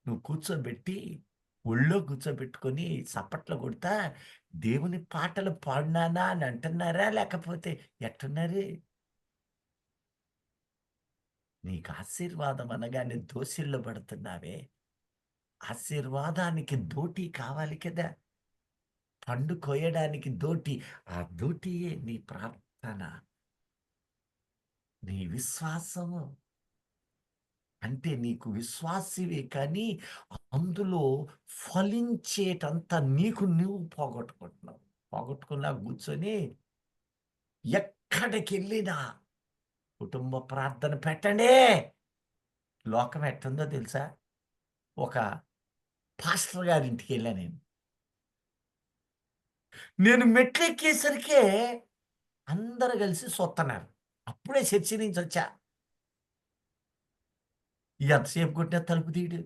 నువ్వు కూర్చోబెట్టి ఒళ్ళో కూర్చోబెట్టుకొని చప్పట్లు కొడతా దేవుని పాటలు పాడినానా అని అంటున్నారా? లేకపోతే ఎట్టున్నారు? నీకు ఆశీర్వాదం అనగానే దోసిళ్ళు పడుతున్నావే. ఆశీర్వాదానికి దోటి కావాలి కదా, పండు కోయడానికి దోటి. ఆ దోటియే నీ ప్రార్థన, నీ విశ్వాసము. అంటే నీకు విశ్వాసివే కానీ అందులో ఫలించేటంత నీకు నువ్వు పోగొట్టుకుంటున్నావు. పోగొట్టుకున్నా కూర్చొని ఎక్కడికి వెళ్ళినా కుటుంబ ప్రార్థన పెట్టండి. లోకం ఎట్టుందో తెలుసా? ఒక పాస్టర్ గారి ఇంటికి వెళ్ళా నేను మెట్లెక్కేసరికే అందరు కలిసి సొత్తన్నారు. అప్పుడే చర్చి నుంచి వచ్చా. ఎంతసేపు కొట్టినా తలుపు తీయడు.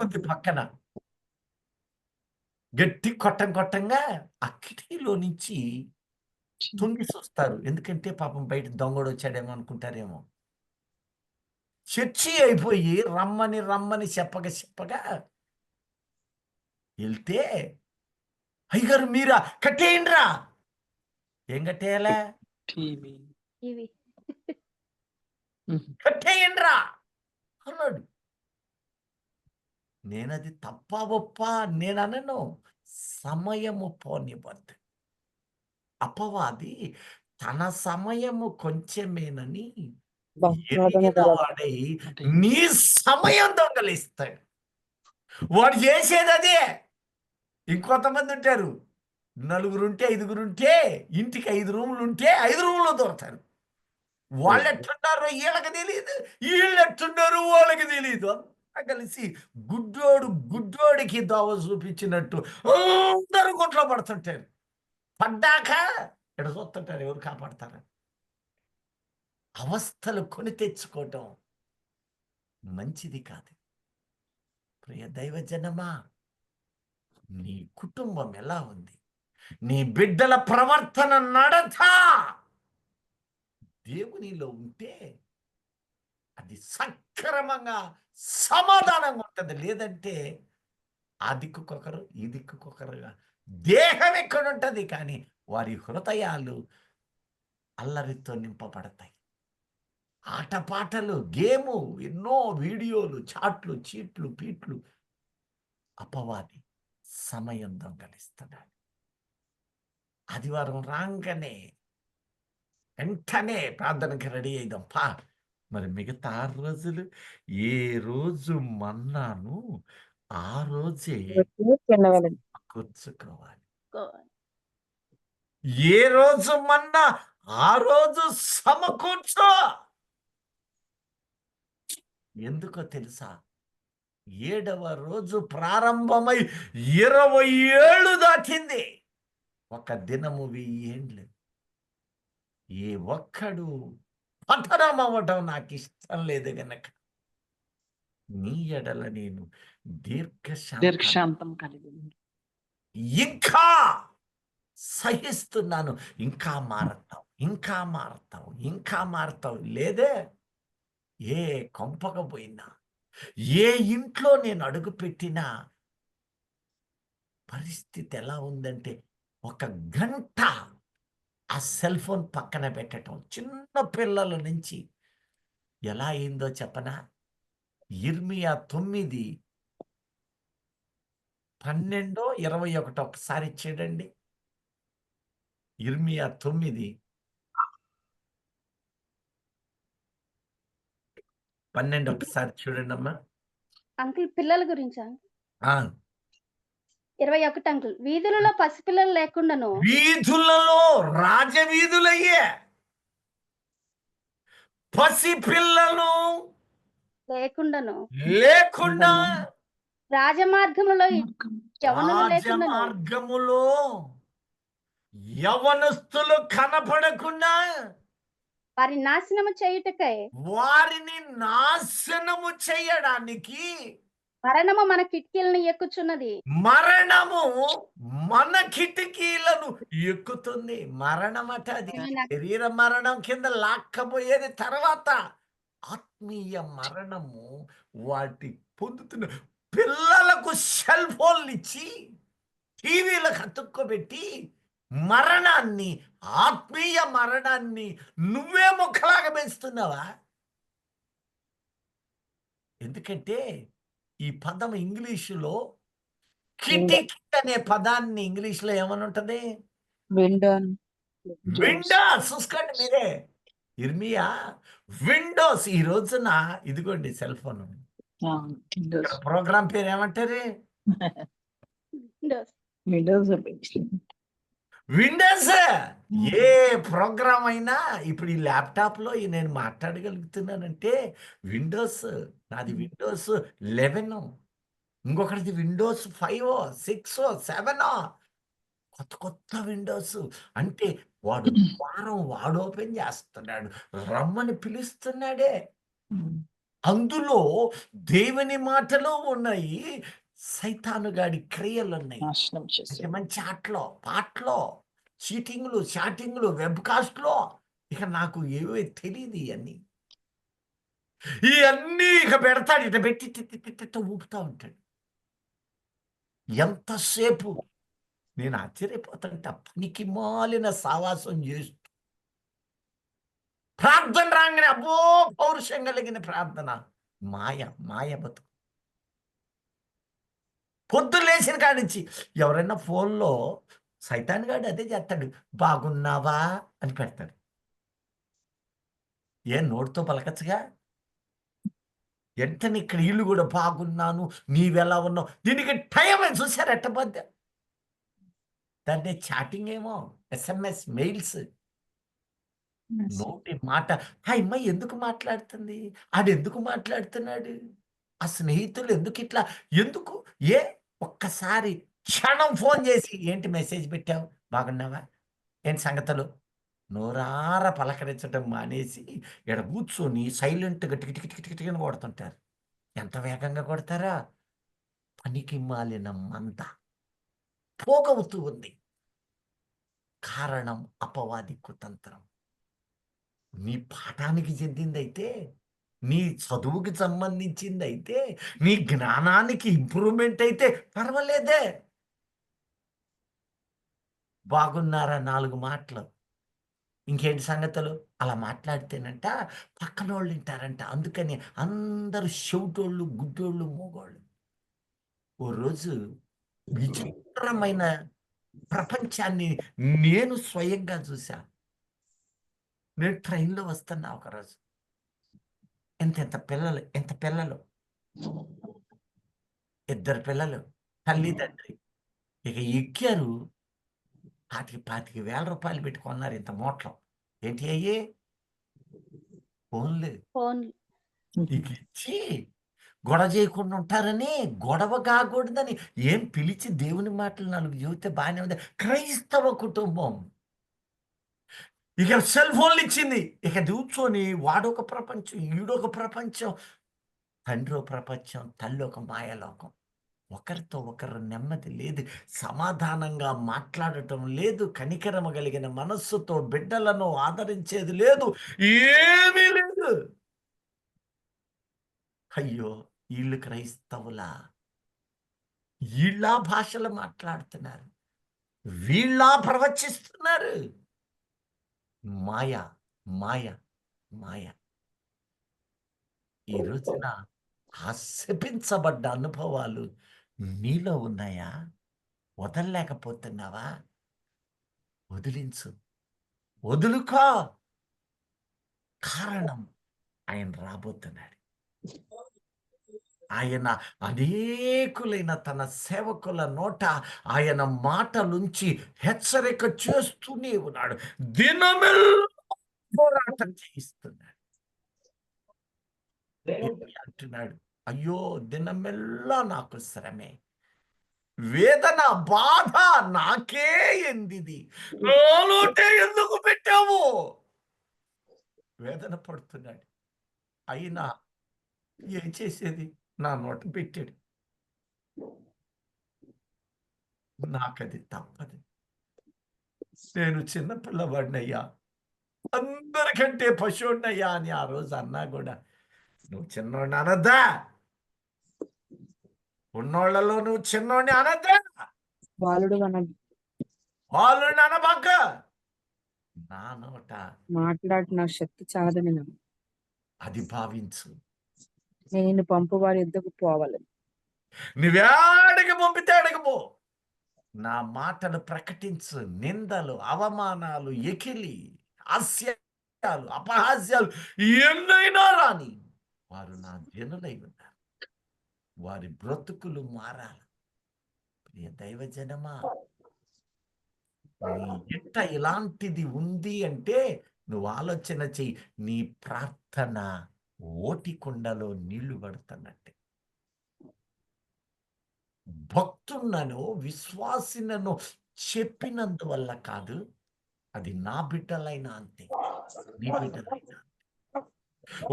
కొద్ది పక్కన గట్టి కొట్టంగా ఆ కిటికీలో నుంచి తొంగి చూస్తారు. ఎందుకంటే పాపం బయట దొంగడు వచ్చాడేమో అనుకుంటారేమో. చర్చి అయిపోయి రమ్మని చెప్పగా వెళ్తే, అయ్యగారు మీరా? కట్టేయండిరా. ఏం కట్టేయాలా? టీవీ. ఇవి కట్టేయండిరా అన్నాడు. నేనది తప్ప ఒప్ప నేననను. సమయము పోనివ్వద్దు. అపవాది తన సమయము కొంచెమేనని ఎరిగిన వాడై నీ సమయం దొంగలిస్తాడు. వాడు చేసేది అదే. ఇంకొంతమంది ఉంటారు, నలుగురుంటే ఐదుగురుంటే ఇంటికి 5 రూములు ఉంటే 5 రూములు దొరుకుతారు. వాళ్ళు ఎట్టున్నారో వీళ్ళకి తెలియదు, వీళ్ళు ఎట్టున్నారో వాళ్ళకి తెలియదు. అంతా కలిసి గుడ్డోడికి దోవ చూపించినట్టు అందరూ గుంట్లో పడుతుంటారు. పడ్డాక ఇక్కడ చూస్తుంటారు, ఎవరు కాపాడతారా? అవస్థలు కొని తెచ్చుకోవటం మంచిది కాదు. ప్రియ దైవజనమా, నీ కుటుంబం ఎలా ఉంది? నీ బిడ్డల ప్రవర్తన నడత దేవునిలో ఉంటే అది సక్రమంగా సమాధానంగా ఉంటుంది. లేదంటే ఆ దిక్కుకొకరు ఈ దిక్కుకొకరుగా దేహం ఎక్కడుంటది కానీ వారి హృదయాలు అల్లరితో నింపబడతాయి. ఆటపాటలు, గేము, ఎన్నో వీడియోలు, చాట్లు, చీట్లు, పీట్లు. అపవాది సమయం దొంగలిస్తున్నాడు. ఆదివారం రాగానే వెంటనే ప్రార్థనకి రెడీ అయిదాం పా. మరి మిగతా 6 రోజులు ఏ రోజు మన్నాను ఆ రోజే కూర్చుకోవాలి. ఏ రోజు మన్నా ఆ రోజు సమకూర్చో. ఎందుకో తెలుసా? 7వ రోజు ప్రారంభమై 20 ఏళ్ళు దాటింది. ఒక దినము 1000 ఏండ్లు. ఏ ఒక్కడు పతనం అవ్వటం నాకు ఇష్టం లేదు గనక నీ ఎడల నేను దీర్ఘశాంతం కలిగి ఉంది. ఇంకా సహిస్తున్నాను. ఇంకా మారతావు లేదే. ఏ కొంపకపోయినా, ఏ ఇంట్లో నేను అడుగు పెట్టినా పరిస్థితి ఎలా ఉందంటే, 1 గంట ఆ సెల్ ఫోన్ పక్కన పెట్టడం. చిన్న పిల్లల నుంచి ఎలా అయిందో చెప్పనా? ఇర్మియా 9:12, 21 ఒకసారి చూడండి. ఇర్మియా 9:12 ఒకసారి చూడండి అమ్మా. అంకుల్ పిల్లల గురించా? ఆ, 21 అంకుల్. వీధులలో పసిపిల్లలు లేకుండాను. వీధులలో రాజవీధులయ్యే పసి పిల్లలు లేకుండా రాజమార్గములో యవనులు లేకుండాను. రాజమార్గములో యవనస్తులు కనపడకుండా వారి నాశనము చేయుటకై వారిని నాశనము చేయడానికి మరణము మన కిటికీలను ఎక్కుచున్నది. మరణము మన కిటికీలను ఎక్కుతుంది. మరణమట అది. ఆమేన్. శరీర మరణం కింద లాక్కపోయేది తర్వాత. ఆత్మీయ మరణము వాటి పొందుతున్న పిల్లలకు సెల్ ఫోన్లు ఇచ్చి టీవీలకు అతుక్కోబెట్టి మరణాన్ని, ఆత్మీయ మరణాన్ని నువ్వే ముక్కలాగా పెంచుతున్నావా? ఎందుకంటే ఈ పదం ఇంగ్లీషులో కిటికీ అనే పదాన్ని ఇంగ్లీష్లో ఏమని ఉంటది? Window Windows. చూసుకోండి మీరే. ఇర్మియా విండోస్. ఈ రోజున ఇదిగోండి సెల్ ఫోన్. ఇక్కడ ప్రోగ్రామ్ పేరు ఏమంటారు? విండోస్. విండోస్. ఏ ప్రోగ్రామ్ అయినా ఇప్పుడు ఈ ల్యాప్టాప్లో నేను మాట్లాడగలుగుతున్నానంటే విండోస్. నాది విండోస్ 11, ఇంకొకటిది విండోస్ 5, 6, 7. కొత్త కొత్త విండోస్. అంటే వాడు ద్వారం వాడు ఓపెన్ చేస్తున్నాడు, రమ్మని పిలుస్తున్నాడే. అందులో దేవుని మాటలు ఉన్నాయి, సైతానుగాడి క్రియలు ఉన్నాయి. నాశనం అంటే చేసే మంచి ఆటలో, పాటలో, చీటింగ్లు, చాటింగ్లు, వెబ్ కాస్ట్లో, ఇక నాకు ఏవో తెలియదు ఇవన్నీ. ఇవన్నీ ఇక పెడతాడు, ఇట పెట్టి ఇట్ట ఊపుతా ఉంటాడు. ఎంతసేపు నేను ఆశ్చర్యపోతాంట. పనికి మాలిన సావాసం చేస్తూ ప్రార్థన రాగానే అబ్బో పౌరుషం కలిగిన ప్రార్థన. మాయ మాయ బతుకు. పొద్దున్న లేచిన కాడి నుంచి ఎవరైనా ఫోన్లో సైతాన్ గాడు అదే చేస్తాడు, బాగున్నావా అని పెడతాడు. ఏ నోటితో పలకచ్చుగా? వెంటనే ఇక్కడ వీళ్ళు కూడా బాగున్నాను, నీవెలా ఉన్నావు. దీనికి టైం అని చూసారు ఎట్టబద్ద. దాన్ని చాటింగ్ ఏమో, ఎస్ఎంఎస్, మెయిల్స్. నోటి మాట. ఆ అమ్మాయి ఎందుకు మాట్లాడుతుంది, ఆడెందుకు మాట్లాడుతున్నాడు, ఆ స్నేహితులు ఎందుకు ఇట్లా, ఎందుకు? ఏ ఒక్కసారి క్షణం ఫోన్ చేసి ఏంటి మెసేజ్ పెట్టావు, బాగున్నావా, ఏంటి సంగతులు, నోరార పలకరించడం మానేసి ఇక్కడ కూర్చొని సైలెంట్గా టికి కొడుతుంటారు. ఎంత వేగంగా కొడతారా? పనికి మాలిన మంద పోగవుతూ ఉంది. కారణం అపవాది కుతంత్రం. నీ పాఠానికి చెందిందైతే, నీ చదువుకి సంబంధించిందైతే, నీ జ్ఞానానికి ఇంప్రూవ్మెంట్ అయితే పర్వాలేదే. బాగున్నారా 4 మాటలు, ఇంకేంటి సంగతులు అలా మాట్లాడితేనంట పక్కన వాళ్ళు వింటారంట. అందుకని అందరూ చెవిటోళ్ళు, గుడ్డోళ్ళు, మూగోళ్ళు. ఓ రోజు విచిత్రమైన ప్రపంచాన్ని నేను స్వయంగా చూసా. నేను ట్రైన్లో వస్తున్నా ఒకరోజు. ఎంత పిల్లలు, 2 పిల్లలు, తల్లి తండ్రి. ఇక ఎక్కారు. 25,000 రూపాయలు పెట్టి కొన్నారు ఇంత మూటలు. ఏంటి అయ్యి? ఫోన్లు. ఫోన్లు. ఇక ఇచ్చి గొడవ చేయకుండా ఉంటారని, గొడవ కాకూడదని ఏం పిలిచి దేవుని మాటలు 4 చెబితే బాగానే ఉంది. క్రైస్తవ కుటుంబం ఇక సెల్ ఫోన్లు ఇచ్చింది. ఇక కూర్చొని వాడొక ప్రపంచం, ఈడొక ప్రపంచం, తండ్రి ఒక ప్రపంచం, తల్లి ఒక మాయలోకం. ఒకరితో ఒకరు నెమ్మది లేదు, సమాధానంగా మాట్లాడటం లేదు, కనికరమ కలిగిన మనస్సుతో బిడ్డలను ఆదరించేది లేదు, ఏమీ లేదు. అయ్యో వీళ్ళు క్రైస్తవులా, వీళ్ళ భాషలు మాట్లాడుతున్నారు, వీళ్ళ ప్రవచిస్తున్నారు. మాయ మాయ మాయ. ఈ రోజున ఆ శపించబడ్డ అనుభవాలు నీలో ఉన్నాయా? వదలలేకపోతున్నావా? వదిలించు, వదులుకో. కారణం ఆయన రాబోతున్నాడు. ఆయన అనేకులైన తన సేవకుల నోట ఆయన మాటలుంచి హెచ్చరిక చేస్తూనే ఉన్నాడు. దినమెల్లా పోరాటం చేయిస్తున్నాడు. అంటున్నాడు, అయ్యో దినమెల్లా నాకు శ్రమే, వేదన, బాధ నాకే ఎందిది, నాలోటే ఎందుకు పెట్టావు? వేదన పడుతున్నాడు. అయినా ఏం చేసేది, నా నోట పెట్టాడు. నాకది తప్పదు. నేను చిన్న పిల్లవాడినయ్యా, అందరికంటే పశువుడినయ్యా అని ఆ రోజు అన్నా కూడా నువ్వు చిన్నోడిని అనద్దా, ఉన్నోళ్లలో నువ్వు చిన్నోడిని అనద్దా, బాలుడు అనడు. వాళ్ళు అనబాక. నా నోట మాట్లాడిన శక్తి చాలదని నమ్ము. అది భావించు. నేను పంపువారి యుద్ధకు పోవాలి. నువ్వేడికి పంపితే అడిగి పో. నా మాటలు ప్రకటించు. నిందలు, అవమానాలు, ఎకిలి, హాస్యాలు, అపహాస్యాలు ఎన్నైనా రాని, వారు నా జనులై ఉన్నారు. వారి బ్రతుకులు మారాలి. ప్రియ దైవజనమా, నీ ఎట్ట ఇలాంటిది ఉంది అంటే నువ్వు ఆలోచన చెయ్యి. నీ ప్రార్థన ఓటి కుండలో నీళ్లు పడుతున్నట్టే. భక్తున్నను విశ్వాసినను చెప్పినందువల్ల కాదు, అది నా బిడ్డలైనా అంతే, నీ బిడ్డలైనా అంతే.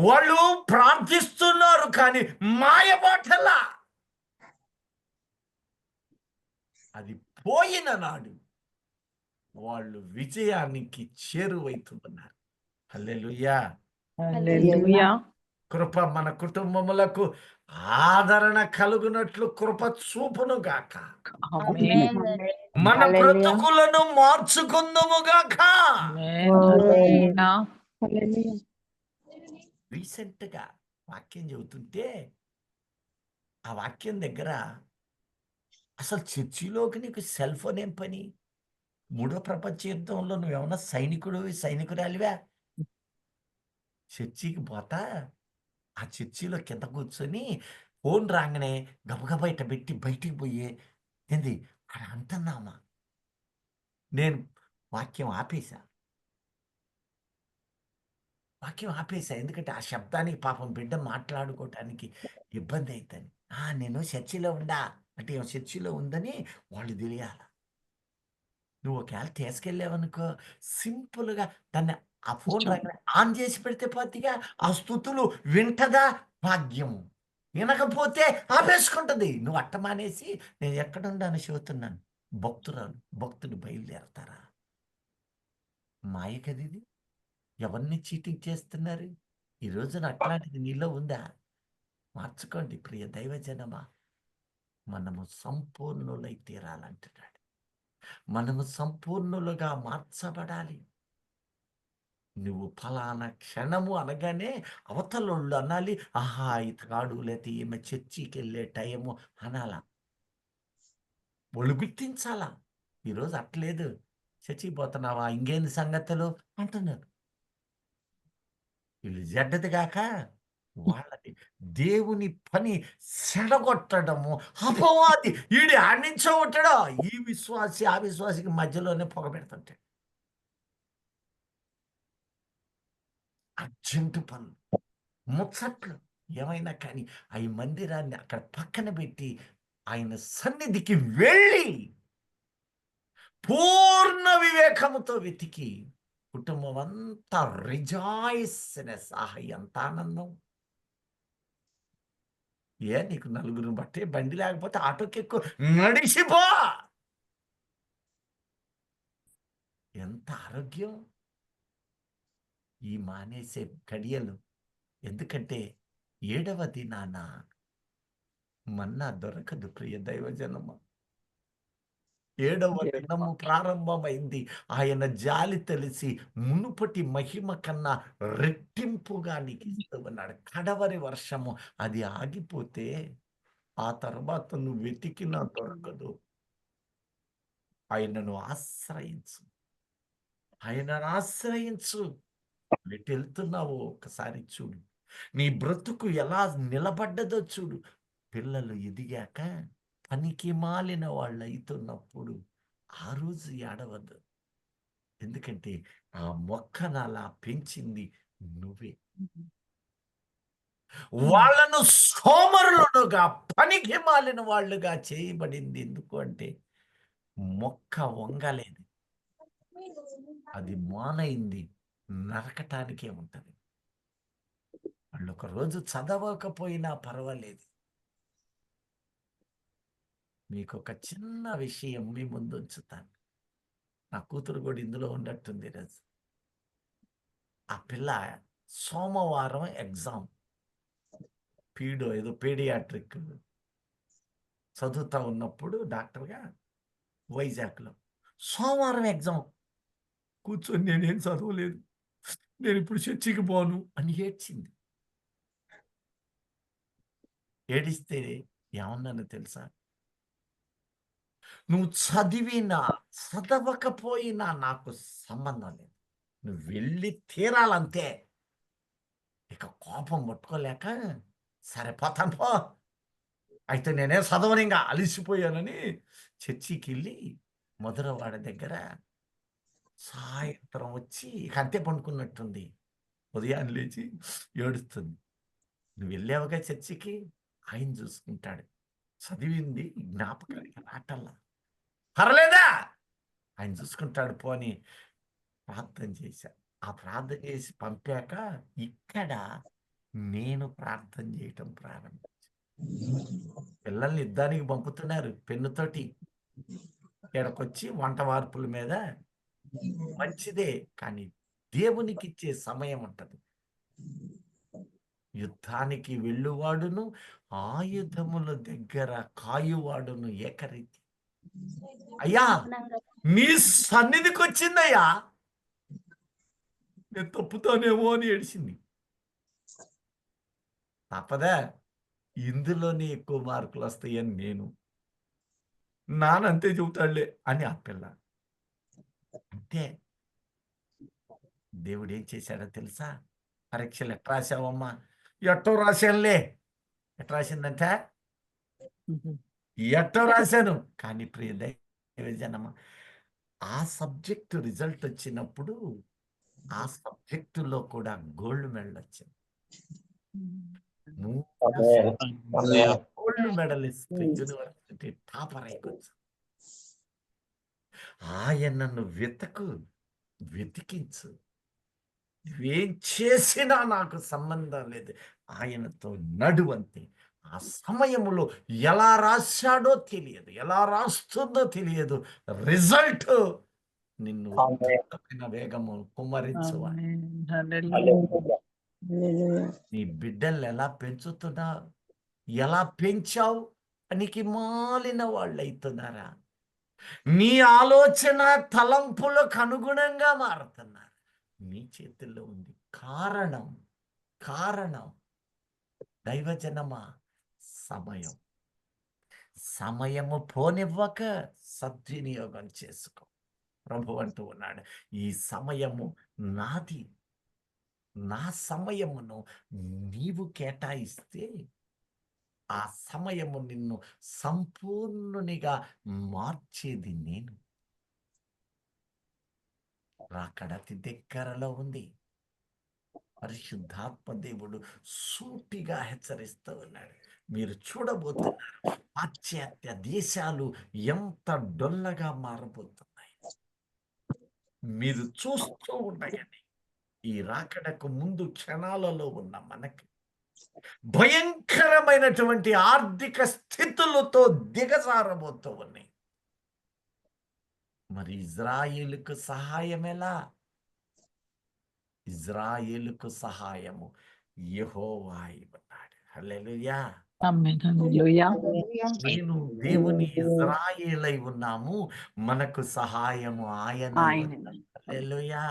వాళ్ళు ప్రార్థిస్తున్నారు కానీ మాయమాటలా. అది పోయిన నాడు వాళ్ళు విజయానికి చేరువైతున్నారు. హల్లెలూయా. హల్లెలూయా. కృప మన కుటుంబములకు ఆదరణ కలుగునట్లు కృప చూపును గాక. ఆమేన్. మన హల్లెలూయా. బ్రతుకులను మార్చుకుందుము గాక. ఆమేన్. హల్లెలూయా. హల్లెలూయా. రీసెంట్ గా వాక్యం చెబుతుంటే ఆ వాక్యం దగ్గర అసలు చర్చిలోకి నీకు సెల్ ఫోన్ ఏం పని? మూడో ప్రపంచ యుద్ధంలో నువ్వేమన్నా సైనికురాలివా? చర్చికి పోతా ఆ చర్చిలో కింద కూర్చొని ఫోన్ రాగానే గబగబా ఇట్ట పెట్టి బయటికి పోయే ఏంది అక్కడ అంటున్నామా? నేను వాక్యం ఆపేశా. ఎందుకంటే ఆ శబ్దానికి పాపం బిడ్డ మాట్లాడుకోవటానికి ఇబ్బంది అవుతుంది. నేను చర్చిలో ఉండా అంటే చర్చిలో ఉందని వాళ్ళు తెలియాల. నువ్వు ఒకవేళ తీసుకెళ్ళావనుకో, సింపుల్గా దాన్ని ఆ ఫోన్ రాగానే ఆన్ చేసి పెడితే పోతిగా ఆ స్థుతులు వింటదా భాగ్యము. వినకపోతే ఆపేసుకుంటది. నువ్వు అట్ట మానేసి నేను ఎక్కడుండాను చెబుతున్నాను. భక్తుడు బయలుదేరతారా? మాయ కదిది. ఎవరిని చీటింగ్ చేస్తున్నారు? ఈ రోజున అట్లాంటిది నీలో ఉందా? మార్చుకోండి ప్రియ దైవజనమా. మనము సంపూర్ణులై తీరాలంటున్నాడు. మనము సంపూర్ణులుగా మార్చబడాలి. నువ్వు ఫలానా క్షణము అనగానే అవతలోళ్ళు అనాలి, ఆహా ఇతగాడు లేకపోతే ఈమె చర్చికి వెళ్ళే టైము అనాలా. వాళ్ళు గుర్తించాలా. ఈరోజు అట్లేదు. చర్చికి పోతున్నావా, ఇంకేంది సంగతులు అంటున్నారు. వీళ్ళు జడ్డది గాక వాళ్ళది. దేవుని పని చెడగొట్టడము అపవాది. ఈడు ఆడించో ఉంటాడో ఈ విశ్వాసి ఆ విశ్వాసికి మధ్యలోనే పొగ పెడుతుంటాడు. అర్జెంటు పనులు, ముచ్చట్లు ఏమైనా కానీ ఆ మందిరాన్ని అక్కడ పక్కన పెట్టి ఆయన సన్నిధికి వెళ్ళి పూర్ణ వివేకముతో వెతికి కుటుంబం అంతా రిజాయిస్నెస్. ఎంత ఆనందం. నీకు నలుగురిని బట్టే బండి లేకపోతే ఆటోకి ఎక్కువ నడిచిపో. ఎంత ఆరోగ్యం ఈ మానేసే గడియలు. ఎందుకంటే 7వ దినాన మన్నా దొరకదు ప్రియ దైవజనమ. 7వ దినము ప్రారంభమైంది. ఆయన జాలి తెలిసి మునుపటి మహిమ కన్నా రెట్టింపుగా నీకు ఇస్తూ ఉన్నాడు. కడవరి వర్షము అది ఆగిపోతే ఆ తర్వాత నువ్వు వెతికినా దొరకదు. ఆయనను ఆశ్రయించు. ఎటు వెళ్తున్నావో ఒకసారి చూడు. నీ బ్రతుకు ఎలా నిలబడ్డదో చూడు. పిల్లలు ఎదిగాక పనికి మాలిన వాళ్ళు అవుతున్నప్పుడు ఆ రోజు ఏడవద్దు. ఎందుకంటే ఆ మొక్కను అలా పెంచింది నువ్వే. వాళ్ళను సోమరులుగా పనికి మాలిన వాళ్ళుగా చేయబడింది. ఎందుకు అంటే మొక్క వంగలేదు, అది మానైంది నరకటానికే ఉంటది. వాళ్ళు ఒక రోజు చదవకపోయినా పర్వాలేదు. మీకు ఒక చిన్న విషయం మీ ముందు ఉంచుతాను. నా కూతురు కూడా ఇందులో ఉన్నట్టుంది ఈరోజు. ఆ పిల్ల సోమవారం ఎగ్జామ్, ఏదో పీడియాట్రిక్ చదువుతా ఉన్నప్పుడు డాక్టర్గా వైజాగ్లో సోమవారం ఎగ్జామ్. కూర్చొని నేనేం చదవలేదు, నేను ఇప్పుడు చర్చికి పోను అని ఏడ్చింది. ఏడిస్తే ఏమన్నాను తెలుసా? నువ్వు చదివినా చదవకపోయినా నాకు సంబంధం లేదు, నువ్వు వెళ్ళి తీరాలంతే. ఇక కోపం పట్టుకోలేక, సరే పోతాను పో, అయితే నేనే చదవను, ఇంకా అలిసిపోయానని చర్చికి వెళ్ళి మధురవాడ దగ్గర సాయంత్రం వచ్చి ఇక అంతే పండుకున్నట్టుంది. ఉదయాన్నే లేచి ఏడుస్తుంది. నువ్వు వెళ్ళావుగా చర్చికి, ఆయన చూసుకుంటాడు. చదివింది జ్ఞాపకానికి రాటల్లా, పర్లేదా, ఆయన చూసుకుంటాడు పోని ప్రార్థన చేశా. ఆ ప్రార్థన చేసి పంపాక ఇక్కడ నేను ప్రార్థన చేయటం ప్రారంభించాను. పిల్లల్ని యుద్ధానికి పంపుతున్నారు పెన్నుతోటి, ఇక్కడికొచ్చి వంట వార్పుల మీద. మంచిదే, కానీ దేవునికి ఇచ్చే సమయం ఉంటది. యుద్ధానికి వెళ్ళువాడును ఆయుధముల దగ్గర కాయువాడును ఏకరీతి. అయ్యా, నీ సన్నిధికి వచ్చిందయ్యా, నేను తప్పుతానేమో అని ఏడిచింది. తప్పదా, ఇందులోనే ఎక్కువ మార్కులు వస్తాయని నేను, నానంతే చెబుతాడులే అని ఆ పిల్ల. అంటే దేవుడు ఏం చేశాడో తెలుసా? పరీక్షలు ఎట్లా రాసావమ్మా? ఎట్టో రాశానులే. ఎట్లా రాసిందంటే ఎట్టో రాశాను. కానీ ప్రియ దైవజనమా, ఆ సబ్జెక్టు రిజల్ట్ వచ్చినప్పుడు ఆ సబ్జెక్టులో కూడా గోల్డ్ మెడల్ వచ్చింది. గోల్డ్ మెడలిస్ట్ యూనివర్సిటీ టాపర్ అయిపోవచ్చు. ఆయనను వెతికించు, నువ్వేం చేసినా నాకు సంబంధం లేదు, ఆయనతో నడువంతే. ఆ సమయంలో ఎలా రాశాడో తెలియదు, ఎలా రాస్తుందో తెలియదు, రిజల్ట్ నిన్ను ఉత్తమమైన వేగము కుమ్మరించువాడు. ఆమేన్. హల్లెలూయా. నీ బిడ్డలు ఎలా పెంచుతున్నా, ఎలా పెంచావు పనికి మాలిన వాళ్ళు అవుతున్నారా? నీ ఆలోచన తలంపులకు అనుగుణంగా మారుతున్నారు. నీ చేతుల్లో ఉంది. కారణం దైవజనమా, సమయము పోనివ్వక సద్వినియోగం చేసుకో. ప్రభు అంటూ ఉన్నాడు, ఈ సమయము నాది, నా సమయమును నీవు కేటాయిస్తే ఆ సమయము నిన్ను సంపూర్ణునిగా మార్చేది నేను. రాకడ అతి దగ్గరలో ఉంది. పరిశుద్ధాత్మ దేవుడు సూటిగా హెచ్చరిస్తూ ఉన్నాడు. మీరు చూడబోతున్నారు, పాశ్చాత్య దేశాలు ఎంత డొల్లగా మారబోతున్నాయి. మీరు చూస్తూ ఉండగానే ఈ రాకడకు ముందు క్షణాలలో ఉన్న మనకి భయంకరమైనటువంటి ఆర్థిక స్థితులతో దిగజారబోతూ ఉన్నాయి. మరి ఇజ్రాయేలుకు సహాయం ఎలా? ఇజ్రాయేలుకు సహాయము యెహోవా ఉన్నాడు. హల్లెలూయా. ఆమేన్. హల్లెలూయా. నేను దేవుని ఇజ్రాయేలై ఉన్నాము, మనకు సహాయము ఆయన. ఆయనే. హల్లెలూయా.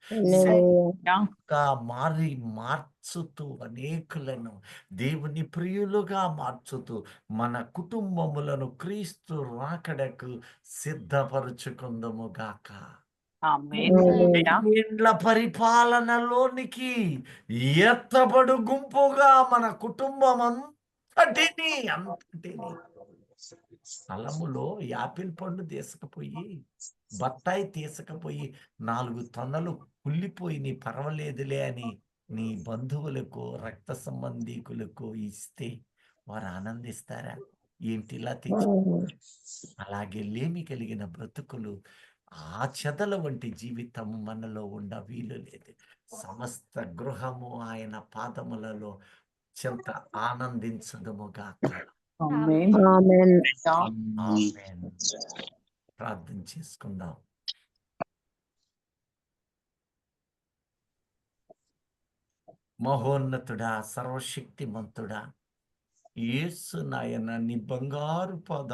హల్లెలూయా. మార్చుతూ అనేకులను దేవుని ప్రియులుగా మార్చుతూ మన కుటుంబములను క్రీస్తు రాకడకు సిద్ధపరుచుకుందము గాక. ఆమేన్. హల్లెలూయా. ఇండ్ల పరిపాలనలోనికి ఎత్తబడు గుంపుగా మన కుటుంబం అంతటిని స్థలములో యాపిల్ పండు తీసుకుపోయి, బత్తాయి తీసుకుపోయి 4 తొనలు కుళ్ళిపోయి పర్వాలేదులే అని నీ బంధువులకు, రక్త సంబంధీకులకు ఇస్తే వారు ఆనందిస్తారా? ఏంటిలా తెచ్చి? అలాగే లేమి కలిగిన బ్రతుకులు, ఆ చెదల వంటి జీవితం మనలో ఉండ వీలు లేదు. సమస్త గృహము ఆయన పాదములలో చెంత ఆనందించదుము గాక. ఆమేన్. ఆమేన్. ఆమేన్. ప్రార్థన చేసుకుందాం. మహోన్నతుడా, సర్వశక్తిమంతుడా, యేసు నాయన నీ బంగారు పాదాలు